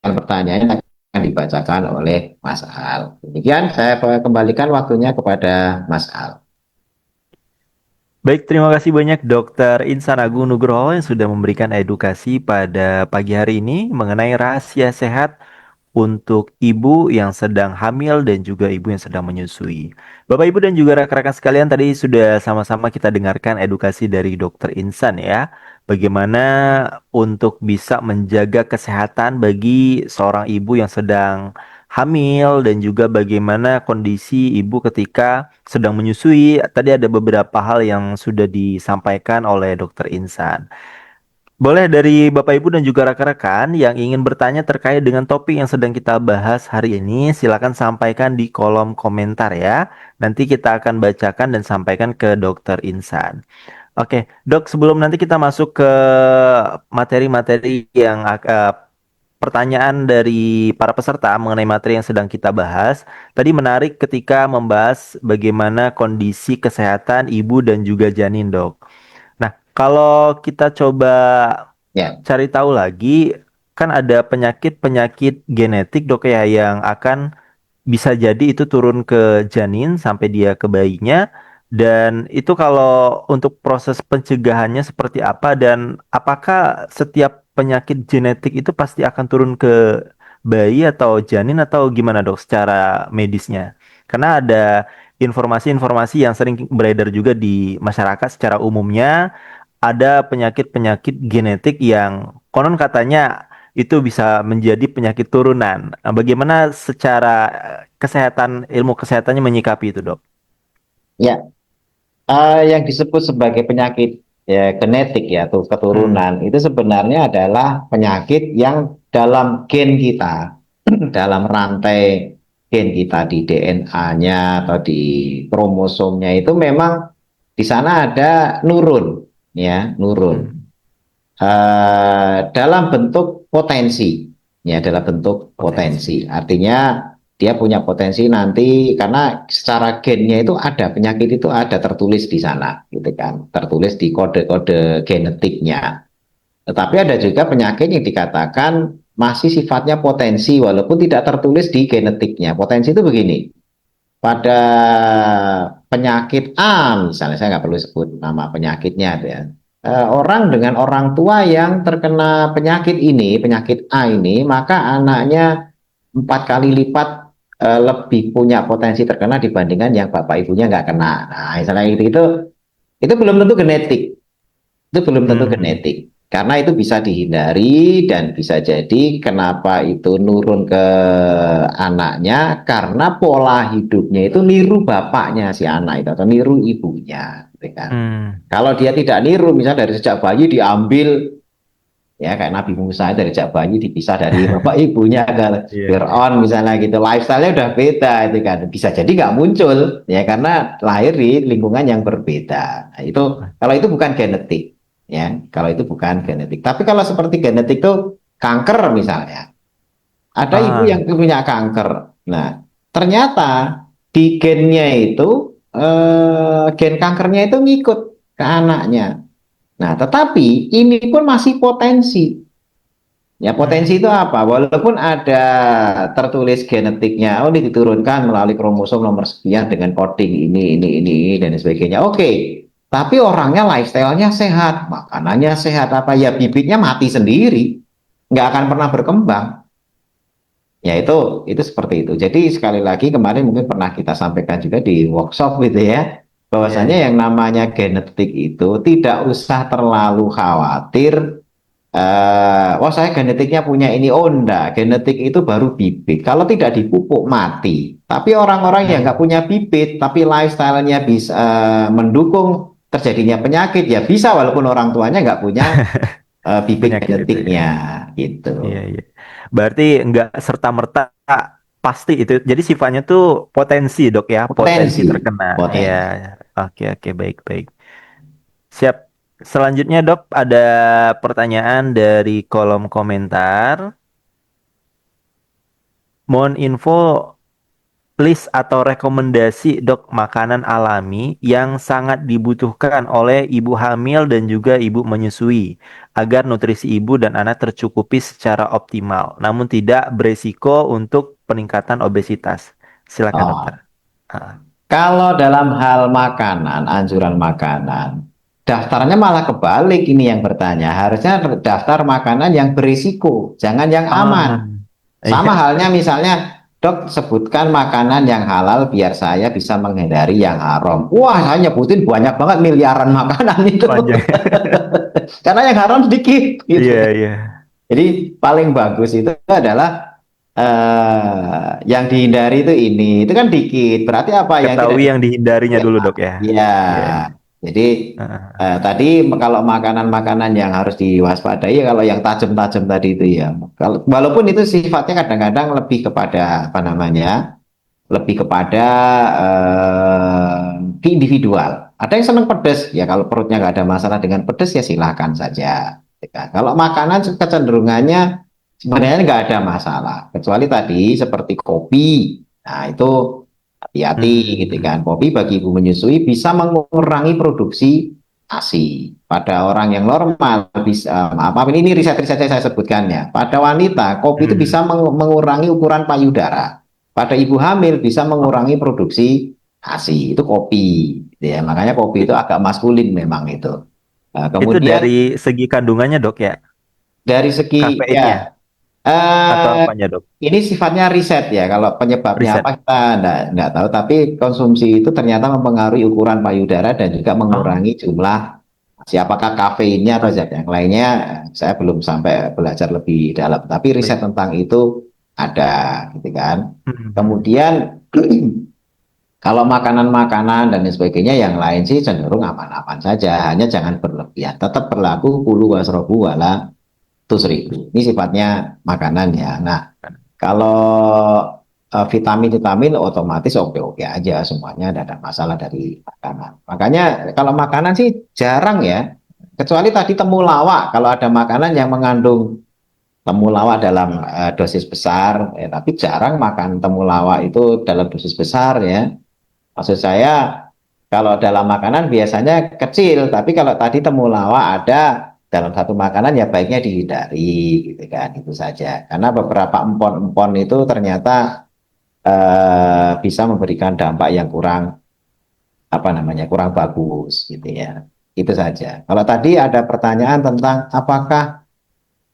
pertanyaan akan dibacakan oleh Mas Al. Demikian saya kembalikan waktunya kepada Mas Al. Baik, terima kasih banyak Dokter Insan Agung Nugroho yang sudah memberikan edukasi pada pagi hari ini mengenai rahasia sehat untuk ibu yang sedang hamil dan juga ibu yang sedang menyusui. Bapak Ibu dan juga rekan-rekan sekalian, tadi sudah sama-sama kita dengarkan edukasi dari Dokter Insan ya. Bagaimana untuk bisa menjaga kesehatan bagi seorang ibu yang sedang hamil dan juga bagaimana kondisi ibu ketika sedang menyusui. Tadi ada beberapa hal yang sudah disampaikan oleh Dokter Insan. Boleh dari Bapak Ibu dan juga rekan-rekan yang ingin bertanya terkait dengan topik yang sedang kita bahas hari ini, silakan sampaikan di kolom komentar ya. Nanti kita akan bacakan dan sampaikan ke Dokter Insan. Oke, Dok, sebelum nanti kita masuk ke materi-materi yang pertanyaan dari para peserta mengenai materi yang sedang kita bahas, tadi menarik ketika membahas bagaimana kondisi kesehatan ibu dan juga janin, Dok. Nah, kalau kita coba Ya, cari tahu lagi, kan ada penyakit-penyakit genetik dok ya yang akan bisa jadi itu turun ke janin sampai dia ke bayinya. Dan itu kalau untuk proses pencegahannya seperti apa dan apakah setiap penyakit genetik itu pasti akan turun ke bayi atau janin atau gimana dok secara medisnya? Karena ada informasi-informasi yang sering beredar juga di masyarakat secara umumnya ada penyakit-penyakit genetik yang konon katanya itu bisa menjadi penyakit turunan. Nah, bagaimana secara kesehatan, ilmu kesehatannya menyikapi itu, Dok? Ya, yang disebut sebagai penyakit ya, genetik ya atau Hmm, keturunan itu sebenarnya adalah penyakit yang dalam gen kita, dalam rantai gen kita di DNA atau di kromosomnya itu memang di sana ada nurun, ya nurun hmm, dalam bentuk potensi, ya dalam bentuk potensi. potensi. Artinya dia punya potensi nanti karena secara gennya itu ada penyakit itu ada tertulis di sana, gitu kan, tertulis di kode-kode genetiknya. Tetapi ada juga penyakit yang dikatakan masih sifatnya potensi walaupun tidak tertulis di genetiknya. Potensi itu begini, pada penyakit A misalnya, saya nggak perlu sebut nama penyakitnya ya. Orang dengan orang tua yang terkena penyakit ini, penyakit A ini, maka anaknya 4 kali lipat lebih punya potensi terkena dibandingkan yang bapak ibunya nggak kena. Nah, misalnya itu belum tentu genetik, itu belum tentu Hmm, genetik. Karena itu bisa dihindari dan bisa jadi kenapa itu nurun ke anaknya karena pola hidupnya itu niru bapaknya si anak itu atau niru ibunya, gitu kan. hmm, Kalau dia tidak niru, misalnya dari sejak bayi diambil ya kayak Nabi Musa dari sejak bayi dipisah dari bapak ibunya ke iya, iya. Fir'aun misalnya gitu, lifestyle-nya udah beda itu kan, bisa jadi nggak muncul ya karena lahir di lingkungan yang berbeda. Nah, itu kalau itu bukan genetik ya, kalau itu bukan genetik. Tapi kalau seperti genetik itu kanker misalnya, ada ibu Ah, yang punya kanker. Nah, ternyata di gennya itu gen kankernya itu ngikut ke anaknya. Nah, tetapi ini pun masih potensi. Ya, potensi itu hmm, apa? Walaupun ada tertulis genetiknya, oh ini diturunkan melalui kromosom nomor sekian dengan coding ini, dan sebagainya. Oke, tapi orangnya lifestyle-nya sehat, makanannya sehat, apa ya bibitnya mati sendiri, nggak akan pernah berkembang. Ya itu seperti itu. Jadi sekali lagi kemarin mungkin pernah kita sampaikan juga di workshop gitu ya, iya, bahwasanya iya. yang namanya genetik itu tidak usah terlalu khawatir. Wah saya genetiknya punya ini, oh enggak, genetik itu baru bibit. Kalau tidak dipupuk mati. Tapi orang-orang yang nggak Hmm, punya bibit, tapi lifestyle-nya bisa mendukung terjadinya penyakit, ya bisa walaupun orang tuanya nggak punya bibit penyakit itu ya. genetiknya, Iya, gitu. iya. Berarti nggak serta-merta pasti itu. Jadi sifatnya tuh potensi, Dok ya, potensi Potensi, terkena. Iya. potensi. Oke, oke, baik, baik. Siap. Selanjutnya, Dok, ada pertanyaan dari kolom komentar. Mohon info list atau rekomendasi, Dok, makanan alami yang sangat dibutuhkan oleh ibu hamil dan juga ibu menyusui agar nutrisi ibu dan anak tercukupi secara optimal, namun tidak beresiko untuk peningkatan obesitas. Silakan, dokter. Oh, Ah. kalau dalam hal makanan, anjuran makanan, daftarnya malah kebalik ini yang bertanya. Harusnya daftar makanan yang berisiko, jangan yang Ah, aman. iya, Sama halnya misalnya, dok sebutkan makanan yang halal biar saya bisa menghindari yang haram. Wah, saya nyebutin banyak banget miliaran makanan itu. panjang. Karena yang haram sedikit gitu Iya, kan. iya. Jadi paling bagus itu adalah yang dihindari itu ini. Itu kan dikit. Berarti apa yang tidak Ketahui yang dihindarinya dihindari dulu, apa? dok ya. Iya. Iya, iya. Jadi Ah, tadi kalau makanan-makanan yang harus diwaspadai ya kalau yang tajam-tajam tadi itu ya. Kalau walaupun itu sifatnya kadang-kadang lebih kepada apa namanya? Lebih kepada ke individual. Ada yang senang pedas, ya kalau perutnya nggak ada masalah dengan pedas ya silahkan saja. Ya, kalau makanan kecenderungannya sebenarnya nggak ada masalah, kecuali tadi seperti kopi. Nah itu hati-hati gitu hmm, kan. Kopi bagi ibu menyusui bisa mengurangi produksi ASI. Pada orang yang normal bisa, maaf ini riset-riset saya sebutkan ya. Pada wanita kopi itu hmm. bisa mengurangi ukuran payudara. Pada ibu hamil bisa Oh, mengurangi produksi ASI, itu kopi. Gitu ya. Makanya kopi itu i- agak maskulin memang itu. Nah, itu kemudian dari segi kandungannya, dok ya, dari segi kafeinnya ya atau eh, apanya, dok? ini sifatnya riset ya. Kalau penyebabnya Riset. apa kita enggak tahu. Tapi konsumsi itu ternyata mempengaruhi ukuran payudara dan juga Oh, mengurangi jumlah Siapakah kafeinnya atau zat yang lainnya, saya belum sampai belajar lebih dalam. Tapi riset Baik. tentang itu ada, gitu kan. Mhm. Kemudian kalau makanan-makanan dan lain sebagainya yang lain sih cenderung aman-aman saja, hanya jangan berlebihan. Tetap berlaku kulu wasrobu wala tusrifu. Ini sifatnya makanan ya. Nah, kalau vitamin-vitamin otomatis oke-oke aja semuanya, tidak ada masalah dari makanan. Makanya kalau makanan sih jarang ya, kecuali tadi temulawak. Kalau ada makanan yang mengandung temulawak dalam dosis besar, tapi jarang makan temulawak itu dalam dosis besar ya. Maksud saya kalau dalam makanan biasanya kecil, tapi kalau tadi temulawak ada dalam satu makanan ya baiknya dihindari gitu kan, itu saja. Karena beberapa empon-empon itu ternyata bisa memberikan dampak yang kurang apa namanya kurang bagus gitu ya. Itu saja. Kalau tadi ada pertanyaan tentang apakah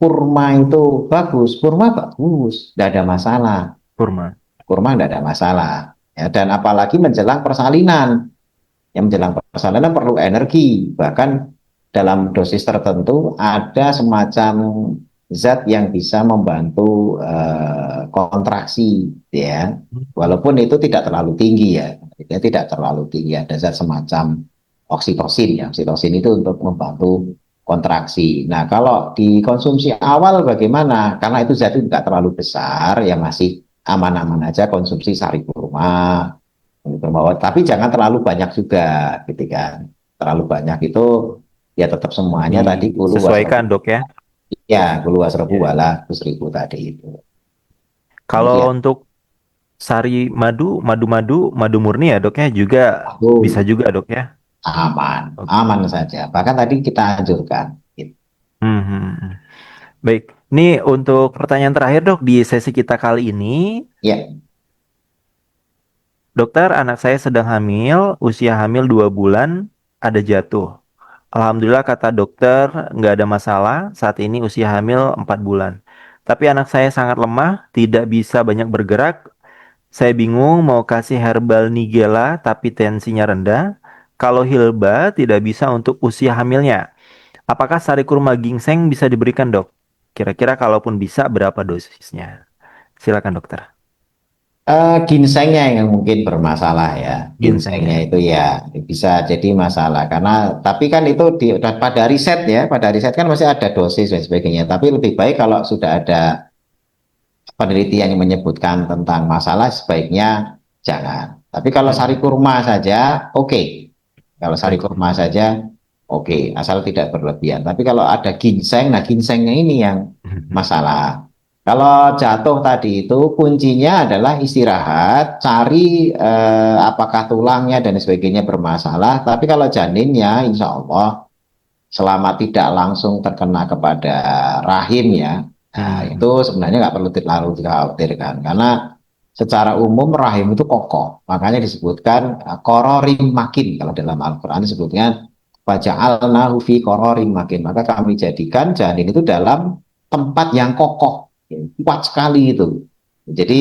kurma itu bagus, kurma bagus, tidak ada masalah. Kurma. Kurma tidak ada masalah. Ya, dan apalagi menjelang persalinan. Yang menjelang persalinan perlu energi. Bahkan dalam dosis tertentu ada semacam zat yang bisa membantu kontraksi, ya. Walaupun itu tidak terlalu tinggi ya, dia tidak terlalu tinggi. Ada zat semacam oksitosin ya, oksitosin itu untuk membantu kontraksi. Nah, kalau dikonsumsi awal bagaimana? Karena itu zat itu tidak terlalu besar, ya masih aman-aman aja konsumsi sari kurma, tapi jangan terlalu banyak juga, gitu kan. Terlalu banyak itu ya tetap semuanya tadi kulu Disesuaikan, wasrobu, Dok ya. ya kulu wasrobu Ya. wala tusriku tadi itu. Kalau Demikian. untuk sari madu, madu-madu, madu murni ya, Dok ya, juga bisa Aku juga, Dok ya. aman, Oke. aman saja. Bahkan tadi kita anjurkan. Gitu. Hmm, hmm, hmm. Baik, ini untuk pertanyaan terakhir, Dok, di sesi kita kali ini. Ya, Dokter, anak saya sedang hamil, usia hamil 2 bulan, ada jatuh. Alhamdulillah kata dokter nggak ada masalah, saat ini usia hamil 4 bulan. Tapi anak saya sangat lemah, tidak bisa banyak bergerak. Saya bingung mau kasih herbal Nigella tapi tensinya rendah. Kalau Hilba tidak bisa untuk usia hamilnya. Apakah sari kurma ginseng bisa diberikan, Dok? Kira-kira kalaupun bisa berapa dosisnya? Silakan, dokter. ginsengnya yang mungkin bermasalah ya. Ginseng Ginsengnya ya. itu ya bisa jadi masalah karena tapi kan itu pada riset ya, pada riset kan masih ada dosis dan sebagainya. Tapi lebih baik kalau sudah ada penelitian yang menyebutkan tentang masalah sebaiknya jangan. Tapi kalau sari Hmm. kurma saja, oke. Kalau sari Sari kurma kurma. saja, oke. Asal tidak berlebihan. Tapi kalau ada ginseng, nah ginsengnya ini yang masalah. Kalau jatuh tadi itu kuncinya adalah istirahat, cari apakah tulangnya dan sebagainya bermasalah. Tapi kalau janinnya, insya Allah selama tidak langsung terkena kepada rahim ya, nah, itu Hmm. sebenarnya nggak perlu terlalu dikhawatirkan karena secara umum rahim itu kokoh, makanya disebutkan kororim makin kalau dalam Al-Quran disebutnya faja'alnahu fi kororim makin, maka kami jadikan janin itu dalam tempat yang kokoh, ya, kuat sekali itu. Jadi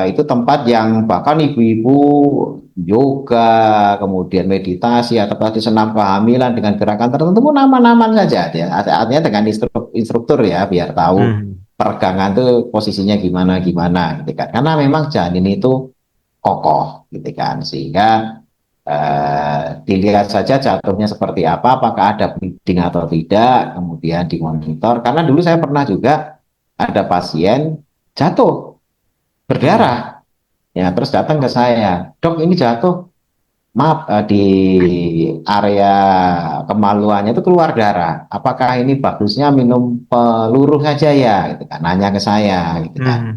itu tempat yang bahkan ibu-ibu yoga, kemudian meditasi atau tadi senam kehamilan dengan gerakan tertentu pun aman-aman saja ya. Artinya dengan instruktur ya biar tahu Hmm. peregangan itu posisinya gimana gimana gitu kan. Karena memang janin itu kokoh gitu kan sehingga dilihat saja jatuhnya seperti apa, apakah ada bleeding atau tidak, kemudian dimonitor. Karena dulu saya pernah juga ada pasien jatuh Hmm. berdarah. Ya, terus datang ke Oh. saya, dok ini jatuh, maaf di area kemaluannya itu keluar darah. Apakah ini bagusnya minum peluruh saja ya? Gitu kan, nanya ke saya, gitu kan. Hmm.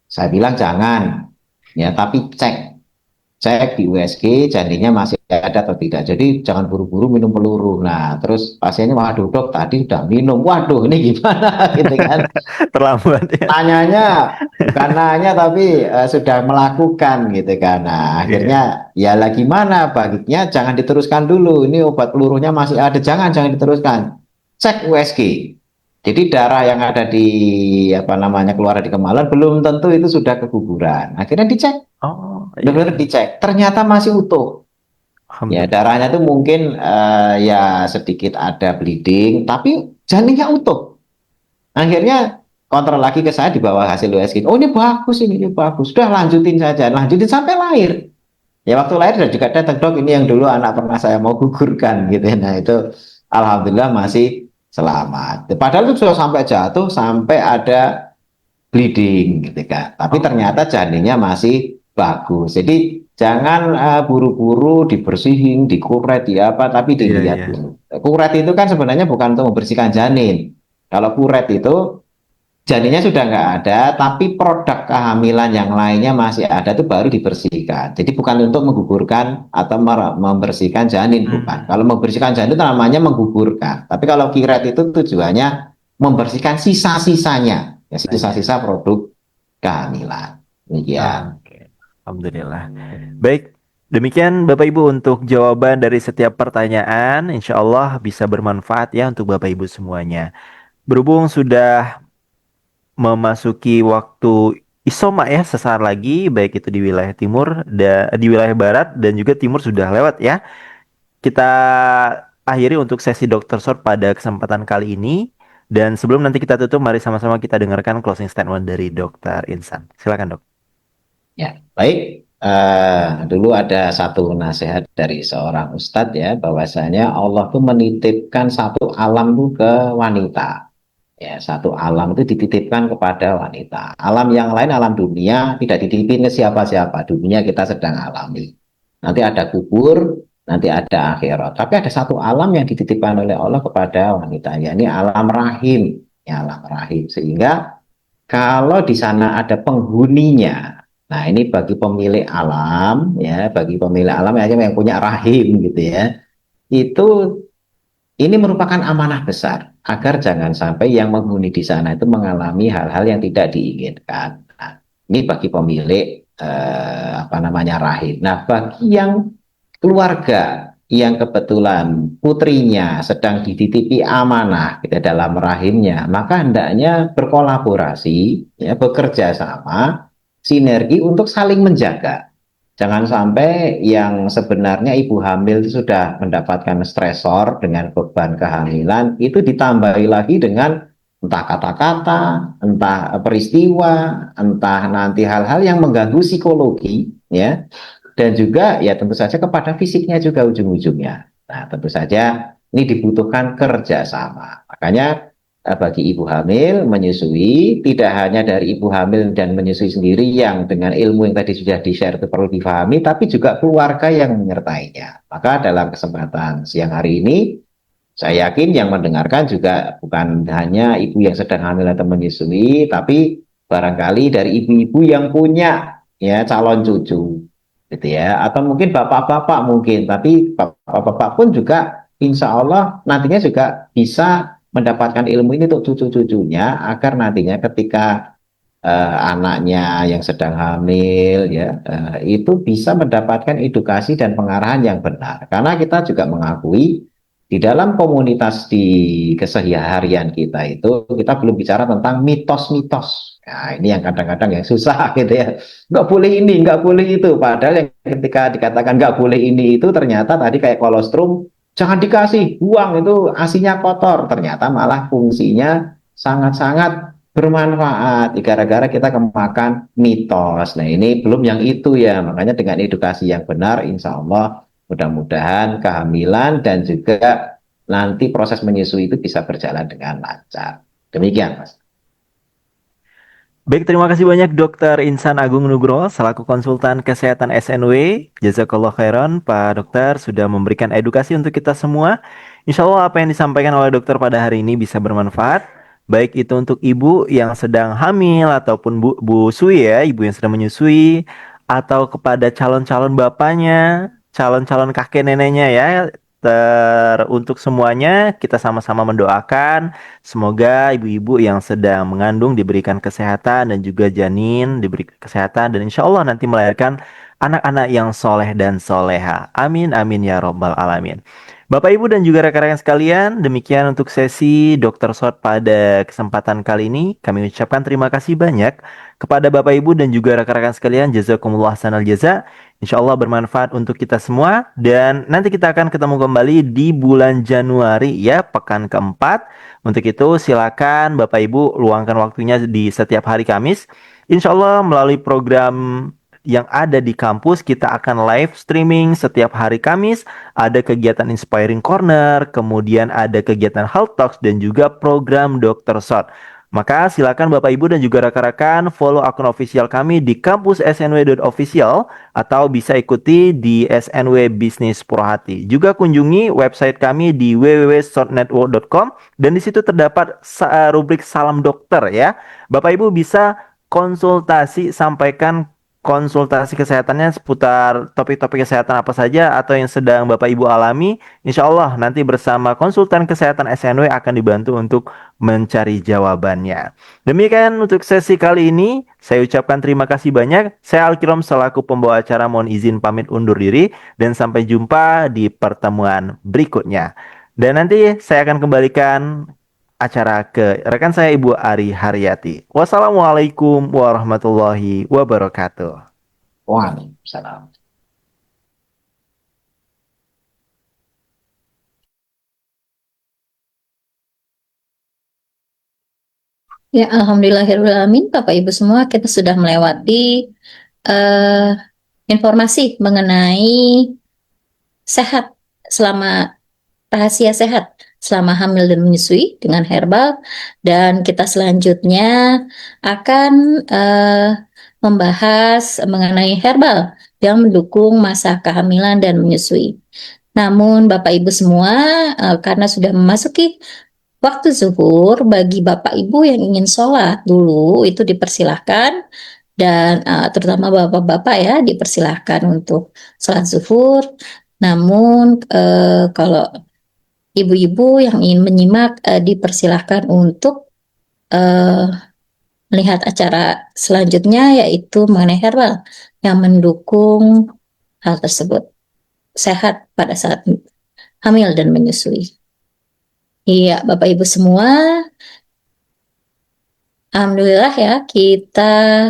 Saya bilang jangan, ya tapi cek di USG janinnya masih ada atau tidak. Jadi jangan buru-buru minum peluru. Nah, terus pasiennya, waduh dok tadi udah minum, waduh ini gimana gitu kan. Terlambat ya. Nanyanya bukan nanya tapi sudah melakukan gitu kan. Nah, Iya. akhirnya ya lagi mana baiknya jangan diteruskan dulu. Ini obat pelurunya masih ada, jangan diteruskan. Cek USG. Jadi darah yang ada di apa namanya keluar di kemaluan belum tentu itu sudah keguguran. Akhirnya dicek, Oh, iya. benar-benar dicek. Ternyata masih utuh. Ya, Alhamdulillah. darahnya tuh mungkin ya sedikit ada bleeding, tapi janinnya utuh. Akhirnya kontrol lagi ke saya di bawah hasil USG. Oh ini bagus. Sudah lanjutin saja, lanjutin sampai lahir. Ya waktu lahir dan juga datang dok ini yang dulu anak pernah saya mau gugurkan gitu ya. Nah itu alhamdulillah masih selamat. Padahal itu sudah sampai jatuh sampai ada bleeding gitu kan. Tapi Oh, ternyata janinnya masih bagus. Jadi jangan buru-buru dibersihin, dikuret, di apa, tapi iya, dilihat iya. dulu. Kuret itu kan sebenarnya bukan untuk membersihkan janin. Kalau kuret itu janinnya sudah nggak ada, tapi produk kehamilan yang lainnya masih ada itu baru dibersihkan. Jadi bukan untuk menggugurkan atau membersihkan janin, bukan. Hmm, Kalau membersihkan janin itu namanya menggugurkan. Tapi kalau kiret itu tujuannya membersihkan sisa-sisanya, ya banyak. sisa-sisa produk kehamilan. Demikian. Oke, Alhamdulillah. Baik, demikian Bapak Ibu untuk jawaban dari setiap pertanyaan. Insya Allah bisa bermanfaat ya untuk Bapak Ibu semuanya. Berhubung sudah memasuki waktu isoma ya sesaat lagi, baik itu di wilayah timur, di wilayah barat dan juga timur sudah lewat ya. Kita akhiri untuk sesi Dr. Short pada kesempatan kali ini. Dan sebelum nanti kita tutup, mari sama-sama kita dengarkan closing statement dari Dr. Insan. Silakan, Dok. Ya, baik. Dulu ada satu nasihat dari seorang ustadz ya, bahwasanya Allah tuh menitipkan satu alam tuh ke wanita. Ya, satu alam itu dititipkan kepada wanita. Alam yang lain, alam dunia, tidak dititipin ke siapa-siapa. Dunia kita sedang alami. Nanti ada kubur, nanti ada akhirat. Tapi ada satu alam yang dititipkan oleh Allah kepada wanita, yakni alam rahim. Ya, alam rahim. Sehingga kalau di sana ada penghuninya, nah ini bagi pemilik alam, ya, bagi pemilik alam yang punya rahim gitu ya, itu ini merupakan amanah besar agar jangan sampai yang menghuni di sana itu mengalami hal-hal yang tidak diinginkan. Nah, ini bagi pemilik apa namanya rahim. Nah, bagi yang keluarga yang kebetulan putrinya sedang dititipi amanah gitu, dalam rahimnya, maka hendaknya berkolaborasi, ya, bekerja sama, sinergi untuk saling menjaga. Jangan sampai yang sebenarnya ibu hamil itu sudah mendapatkan stresor dengan beban kehamilan, itu ditambahi lagi dengan entah kata-kata, entah peristiwa, entah nanti hal-hal yang mengganggu psikologi, ya, dan juga ya tentu saja kepada fisiknya juga ujung-ujungnya. Nah, tentu saja ini dibutuhkan kerjasama. Makanya bagi ibu hamil menyusui tidak hanya dari ibu hamil dan menyusui sendiri yang dengan ilmu yang tadi sudah di-share itu perlu difahami, tapi juga keluarga yang menyertainya. Maka dalam kesempatan siang hari ini saya yakin yang mendengarkan juga bukan hanya ibu yang sedang hamil atau menyusui, tapi barangkali dari ibu-ibu yang punya ya calon cucu, gitu ya, atau mungkin bapak-bapak mungkin, tapi bapak-bapak pun juga insya Allah nantinya juga bisa mendapatkan ilmu ini untuk cucu-cucunya agar nantinya ketika anaknya yang sedang hamil ya itu bisa mendapatkan edukasi dan pengarahan yang benar, karena kita juga mengakui di dalam komunitas di keseharian kita itu kita belum bicara tentang mitos-mitos. Nah, ini yang kadang-kadang yang susah gitu ya. Nggak boleh ini, nggak boleh itu. Padahal yang ketika dikatakan nggak boleh ini itu ternyata tadi kayak kolostrum, jangan dikasih, buang itu asinya kotor. Ternyata malah fungsinya sangat-sangat bermanfaat. Gara-gara kita kemakan mitos. Nah ini belum yang itu ya. Makanya dengan edukasi yang benar, insya Allah mudah-mudahan kehamilan dan juga nanti proses menyusui itu bisa berjalan dengan lancar. Demikian, Mas. Baik, terima kasih banyak Dokter Insan Agung Nugroho selaku konsultan kesehatan SNW. Jazakallah khairan, Pak Dokter sudah memberikan edukasi untuk kita semua. Insya Allah apa yang disampaikan oleh dokter pada hari ini bisa bermanfaat. Baik itu untuk ibu yang sedang hamil ataupun bu sui ya, ibu yang sedang menyusui, atau kepada calon-calon bapaknya, calon-calon kakek neneknya ya. Untuk semuanya kita sama-sama mendoakan semoga ibu-ibu yang sedang mengandung diberikan kesehatan dan juga janin diberi kesehatan dan insya Allah nanti melahirkan anak-anak yang soleh dan soleha. Amin amin ya robbal alamin. Bapak Ibu dan juga rekan-rekan sekalian, demikian untuk sesi Dr. Sot pada kesempatan kali ini. Kami ucapkan terima kasih banyak kepada Bapak Ibu dan juga rekan-rekan sekalian. Jazakumullah sanal jaza. Insya Allah bermanfaat untuk kita semua. Dan nanti kita akan ketemu kembali di bulan Januari ya, pekan keempat. Untuk itu silakan Bapak Ibu luangkan waktunya di setiap hari Kamis. Insya Allah melalui program yang ada di kampus kita akan live streaming setiap hari Kamis. Ada kegiatan Inspiring Corner, kemudian ada kegiatan Health Talks dan juga program Dr. Shot. Maka silakan Bapak Ibu dan juga rekan-rekan follow akun official kami di kampus snw.official atau bisa ikuti di SNW Bisnis Purhati. Juga kunjungi website kami di www.shortnetwork.com dan di situ terdapat rubrik Salam Dokter ya. Bapak Ibu bisa konsultasi, sampaikan konsultasi kesehatannya seputar topik-topik kesehatan apa saja atau yang sedang Bapak Ibu alami. Insya Allah nanti bersama konsultan kesehatan SNW akan dibantu untuk mencari jawabannya. Demikian untuk sesi kali ini. Saya ucapkan terima kasih banyak. Saya Alkirom selaku pembawa acara mohon izin pamit undur diri dan sampai jumpa di pertemuan berikutnya. Dan nanti saya akan kembalikan acara ke rekan saya Ibu Ari Haryati. Wassalamualaikum warahmatullahi wabarakatuh. Waalaikumsalam. Ya, alhamdulillahirrahmanirrahim, Bapak Ibu semua, kita sudah melewati eh, informasi mengenai sehat selama rahasia sehat selama hamil dan menyusui dengan herbal, dan kita selanjutnya akan membahas mengenai herbal yang mendukung masa kehamilan dan menyusui. Namun Bapak Ibu semua, karena sudah memasuki waktu zuhur, bagi Bapak Ibu yang ingin sholat dulu itu dipersilahkan, dan terutama Bapak-Bapak ya dipersilahkan untuk sholat zuhur. Namun kalau ibu-ibu yang ingin menyimak dipersilahkan untuk melihat acara selanjutnya, yaitu mengenai herbal yang mendukung hal tersebut, sehat pada saat hamil dan menyusui. Iya, Bapak Ibu semua, alhamdulillah ya, kita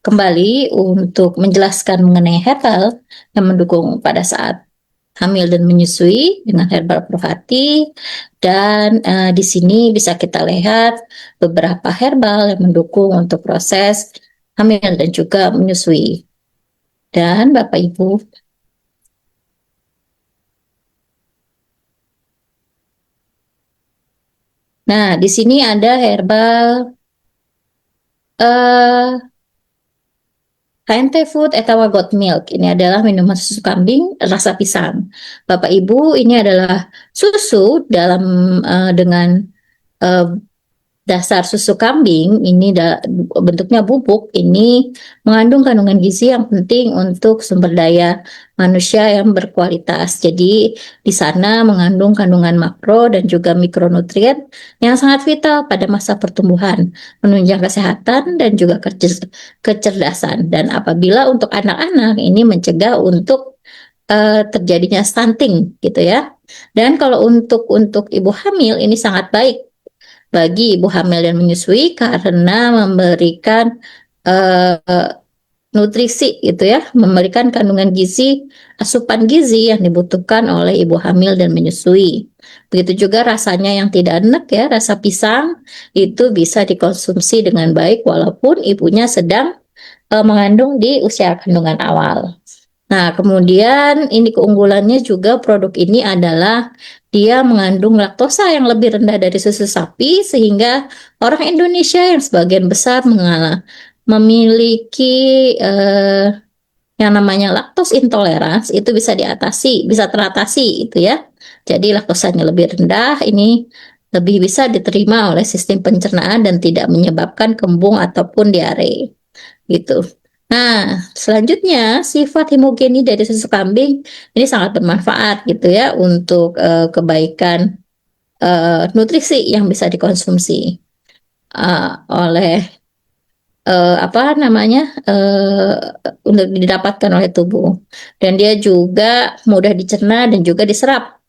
kembali untuk menjelaskan mengenai herbal yang mendukung pada saat hamil dan menyusui dengan herbal Purhati. Dan di sini bisa kita lihat beberapa herbal yang mendukung untuk proses hamil dan juga menyusui. Dan Bapak Ibu, nah di sini ada herbal HNT Food Etawa Goat Milk. Ini adalah minuman susu kambing rasa pisang. Bapak Ibu, ini adalah susu dalam dengan dasar susu kambing. Ini bentuknya bubuk. Ini mengandung kandungan gizi yang penting untuk sumber daya manusia yang berkualitas. Jadi di sana mengandung kandungan makro dan juga mikronutrien yang sangat vital pada masa pertumbuhan, menunjang kesehatan dan juga kecerdasan. Dan apabila untuk anak-anak, ini mencegah untuk terjadinya stunting gitu ya. Dan kalau untuk ibu hamil, ini sangat baik bagi ibu hamil dan menyusui karena memberikan nutrisi gitu ya, memberikan kandungan gizi, asupan gizi yang dibutuhkan oleh ibu hamil dan menyusui. Begitu juga rasanya yang tidak enak ya, rasa pisang itu bisa dikonsumsi dengan baik walaupun ibunya sedang mengandung di usia kandungan awal. Nah, kemudian ini keunggulannya juga, produk ini adalah dia mengandung laktosa yang lebih rendah dari susu sapi, sehingga orang Indonesia yang sebagian besar memiliki yang namanya laktos intolerans itu bisa diatasi, bisa teratasi itu ya. Jadi laktosanya lebih rendah, ini lebih bisa diterima oleh sistem pencernaan dan tidak menyebabkan kembung ataupun diare gitu. Nah, selanjutnya sifat hemogeni dari susu kambing ini sangat bermanfaat gitu ya untuk kebaikan nutrisi yang bisa dikonsumsi oleh untuk didapatkan oleh tubuh, dan dia juga mudah dicerna dan juga diserap,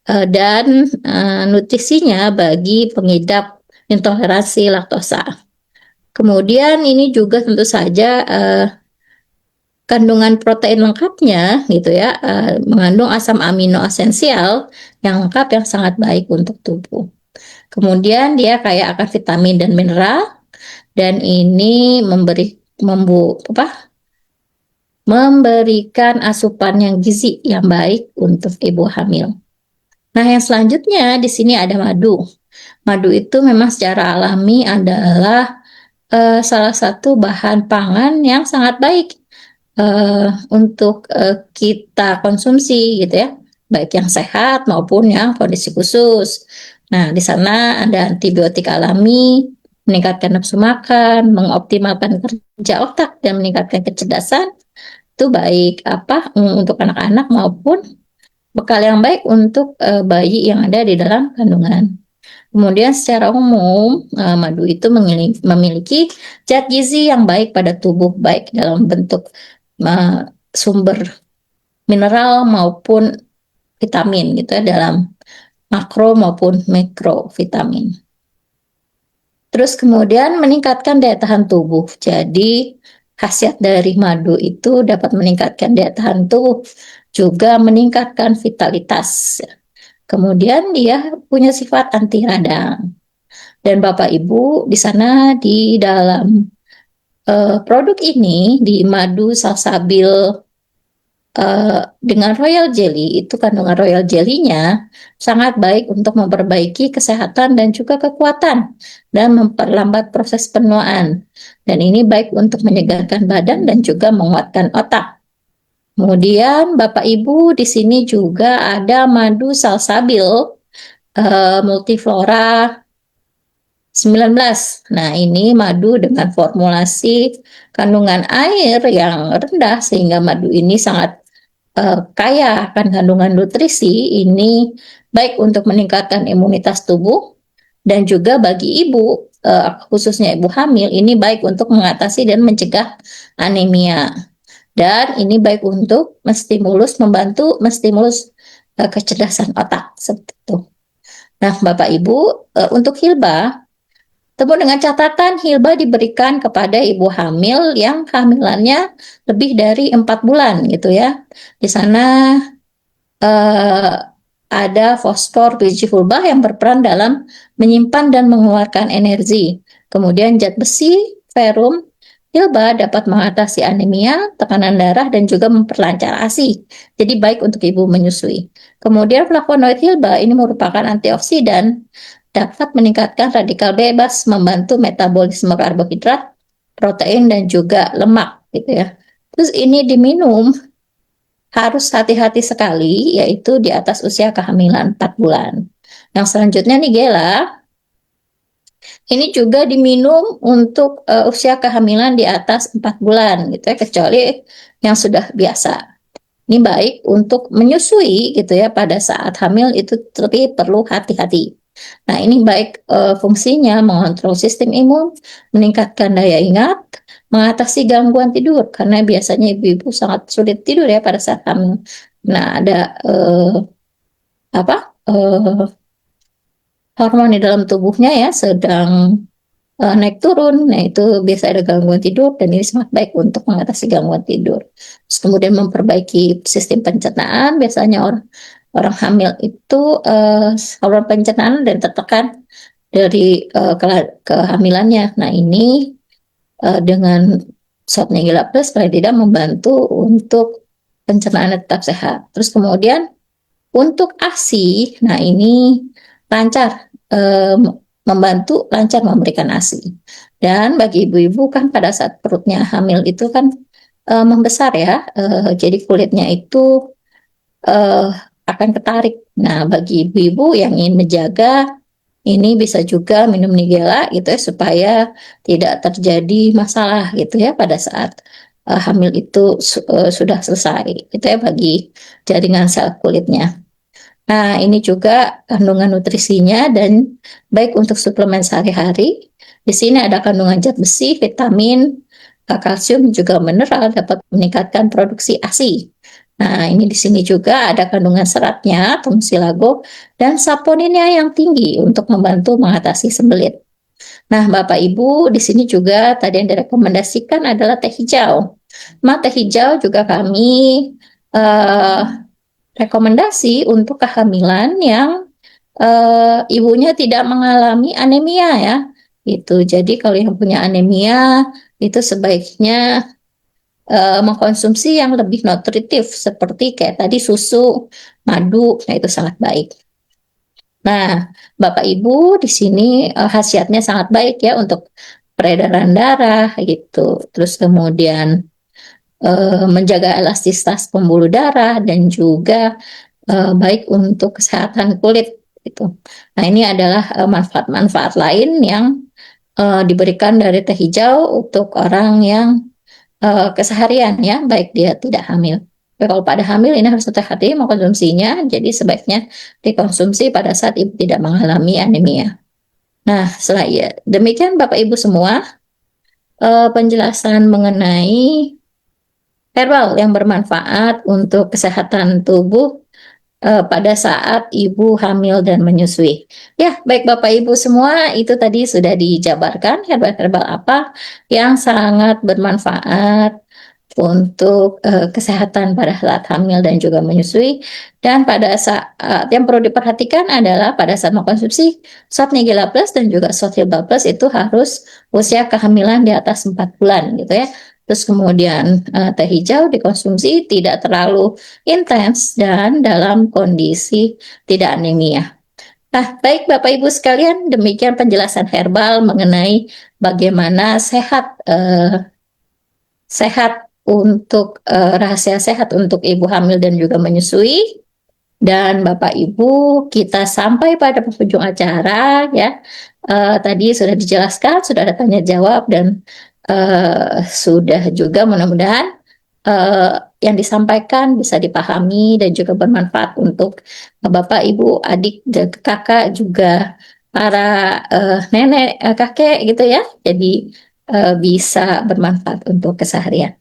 dan nutrisinya bagi pengidap intoleransi laktosa. Kemudian ini juga tentu saja kandungan protein lengkapnya gitu ya, mengandung asam amino esensial yang lengkap yang sangat baik untuk tubuh. Kemudian dia kaya akan vitamin dan mineral, dan ini memberikan asupan yang gizi yang baik untuk ibu hamil. Nah, yang selanjutnya di sini ada madu. Madu itu memang secara alami adalah salah satu bahan pangan yang sangat baik untuk kita konsumsi gitu ya, baik yang sehat maupun yang kondisi khusus. Nah, di sana ada antibiotik alami, meningkatkan nafsu makan, mengoptimalkan kerja otak dan meningkatkan kecerdasan. Itu baik untuk anak-anak maupun bekal yang baik untuk bayi yang ada di dalam kandungan. Kemudian secara umum madu itu memiliki zat gizi yang baik pada tubuh, baik dalam bentuk sumber mineral maupun vitamin gitu ya, dalam makro maupun mikrovitamin. Terus kemudian meningkatkan daya tahan tubuh. Jadi khasiat dari madu itu dapat meningkatkan daya tahan tubuh, juga meningkatkan vitalitas. Kemudian dia punya sifat anti radang. Dan Bapak Ibu di sana di dalam produk ini, di madu salsabil dengan royal jelly, itu kandungan royal jelly-nya sangat baik untuk memperbaiki kesehatan dan juga kekuatan dan memperlambat proses penuaan. Dan ini baik untuk menyegarkan badan dan juga menguatkan otak. Kemudian Bapak Ibu di sini juga ada madu salsabil multiflora 19. Nah, ini madu dengan formulasi kandungan air yang rendah sehingga madu ini sangat kaya akan kandungan nutrisi. Ini baik untuk meningkatkan imunitas tubuh dan juga bagi ibu, khususnya ibu hamil, ini baik untuk mengatasi dan mencegah anemia. Dan ini baik untuk membantu menstimulus kecerdasan otak seperti itu. Nah, Bapak Ibu, untuk hilba, temu dengan catatan hilba diberikan kepada ibu hamil yang kehamilannya lebih dari 4 bulan gitu ya. Di sana ada fosfor biji hulba yang berperan dalam menyimpan dan mengeluarkan energi. Kemudian zat besi, ferrum, hilba dapat mengatasi anemia, tekanan darah, dan juga memperlancar ASI. Jadi baik untuk ibu menyusui. Kemudian flavonoid hilba ini merupakan antioksidan, dapat meningkatkan radikal bebas, membantu metabolisme karbohidrat, protein, dan juga lemak gitu ya. Terus ini diminum harus hati-hati sekali, yaitu di atas usia kehamilan 4 bulan. Yang selanjutnya nih Gela, ini juga diminum untuk usia kehamilan di atas 4 bulan gitu ya, kecuali yang sudah biasa. Ini baik untuk menyusui gitu ya, pada saat hamil itu tapi perlu hati-hati. Nah, ini baik fungsinya mengontrol sistem imun, meningkatkan daya ingat, mengatasi gangguan tidur karena biasanya ibu-ibu sangat sulit tidur ya pada saat hamil. Nah, ada hormon di dalam tubuhnya ya sedang naik turun. Nah, itu biasa ada gangguan tidur dan ini sangat baik untuk mengatasi gangguan tidur. Terus kemudian memperbaiki sistem pencernaan. Biasanya orang hamil itu saluran pencernaan dan tertekan dari kehamilannya. Nah, ini dengan Sotnya Gila Plus paling tidak membantu untuk pencernaan tetap sehat. Terus kemudian untuk ASI, nah ini lancar, membantu lancar memberikan ASI. Dan bagi ibu-ibu kan pada saat perutnya hamil itu kan membesar ya, jadi kulitnya itu akan ketarik. Nah, bagi ibu-ibu yang ingin menjaga, ini bisa juga minum Nigella gitu ya, supaya tidak terjadi masalah gitu ya pada saat hamil itu sudah selesai gitu ya, bagi jaringan sel kulitnya. Nah, ini juga kandungan nutrisinya dan baik untuk suplemen sehari-hari. Di sini ada kandungan zat besi, vitamin, kalsium, juga mineral dapat meningkatkan produksi ASI. Nah, ini di sini juga ada kandungan seratnya, mucilago, dan saponinnya yang tinggi untuk membantu mengatasi sembelit. Nah, Bapak Ibu, di sini juga tadi yang direkomendasikan adalah teh hijau. Mata hijau juga kami eh, rekomendasi untuk kehamilan yang ibunya tidak mengalami anemia ya. Itu. Jadi kalau yang punya anemia itu sebaiknya mengkonsumsi yang lebih nutritif seperti kayak tadi susu, madu, nah itu sangat baik. Nah, Bapak Ibu di sini khasiatnya sangat baik ya untuk peredaran darah gitu. Terus kemudian menjaga elastisitas pembuluh darah dan juga baik untuk kesehatan kulit gitu. Nah, ini adalah manfaat-manfaat lain yang diberikan dari teh hijau untuk orang yang keseharian ya, baik dia tidak hamil. Tapi kalau pada hamil ini harus hati-hati mengkonsumsinya, jadi sebaiknya dikonsumsi pada saat ibu tidak mengalami anemia. Nah, setelah ya, demikian Bapak Ibu semua penjelasan mengenai herbal yang bermanfaat untuk kesehatan tubuh pada saat ibu hamil dan menyusui. Ya, baik Bapak Ibu semua, itu tadi sudah dijabarkan herbal-herbal apa yang sangat bermanfaat untuk kesehatan pada saat hamil dan juga menyusui. Dan pada saat yang perlu diperhatikan adalah pada saat mengkonsumsi Shot Nigella Plus dan juga Shot Herbal Plus itu harus usia kehamilan di atas 4 bulan gitu ya. Terus kemudian teh hijau dikonsumsi tidak terlalu intens dan dalam kondisi tidak anemia. Nah, baik Bapak Ibu sekalian, demikian penjelasan herbal mengenai bagaimana sehat untuk rahasia sehat untuk ibu hamil dan juga menyusui. Dan Bapak Ibu, kita sampai pada penghujung acara ya. Tadi sudah dijelaskan, sudah ada tanya jawab dan sudah juga mudah-mudahan yang disampaikan bisa dipahami dan juga bermanfaat untuk Bapak, Ibu, adik, dan kakak juga para nenek, kakek gitu ya. Jadi bisa bermanfaat untuk keseharian.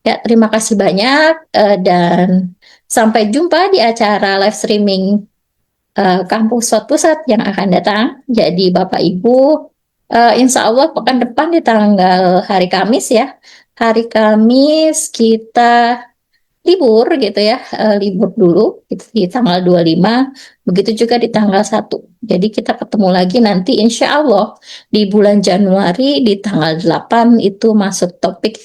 Ya, terima kasih banyak dan sampai jumpa di acara live streaming Kampus Shot Pusat yang akan datang. Jadi Bapak Ibu, insya Allah pekan depan di tanggal hari Kamis ya. Hari Kamis kita libur gitu ya, libur dulu gitu, di tanggal 25, begitu juga di tanggal 1. Jadi kita ketemu lagi nanti insya Allah di bulan Januari di tanggal 8 itu masuk topik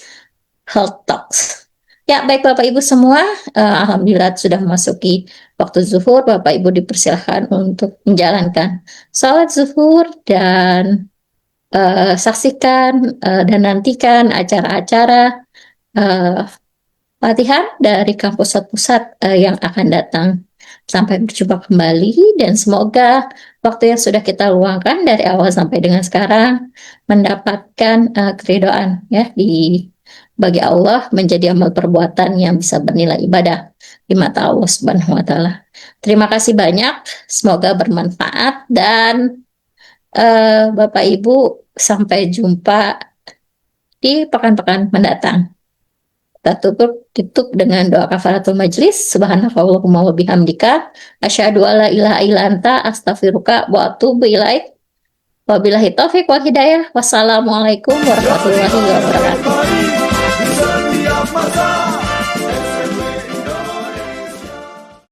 Health Talks. Ya, baik Bapak Ibu semua, alhamdulillah sudah memasuki waktu zuhur. Bapak Ibu dipersilahkan untuk menjalankan salat zuhur dan saksikan dan nantikan acara-acara latihan dari kampus pusat yang akan datang. Sampai berjumpa kembali dan semoga waktu yang sudah kita luangkan dari awal sampai dengan sekarang mendapatkan keridhaan ya di bagi Allah menjadi amal perbuatan yang bisa bernilai ibadah di mata Allah Subhanahu wa taala. Terima kasih banyak, semoga bermanfaat dan Bapak Ibu sampai jumpa di pekan-pekan mendatang. Kita tutup dengan doa kafaratul majlis. Subhanakallahumma wa bihamdika asyhadu alla ilaha illa anta astaghfiruka wa atubu ilaik. Wabillahi taufik wal hidayah. Wassalamualaikum warahmatullahi wabarakatuh.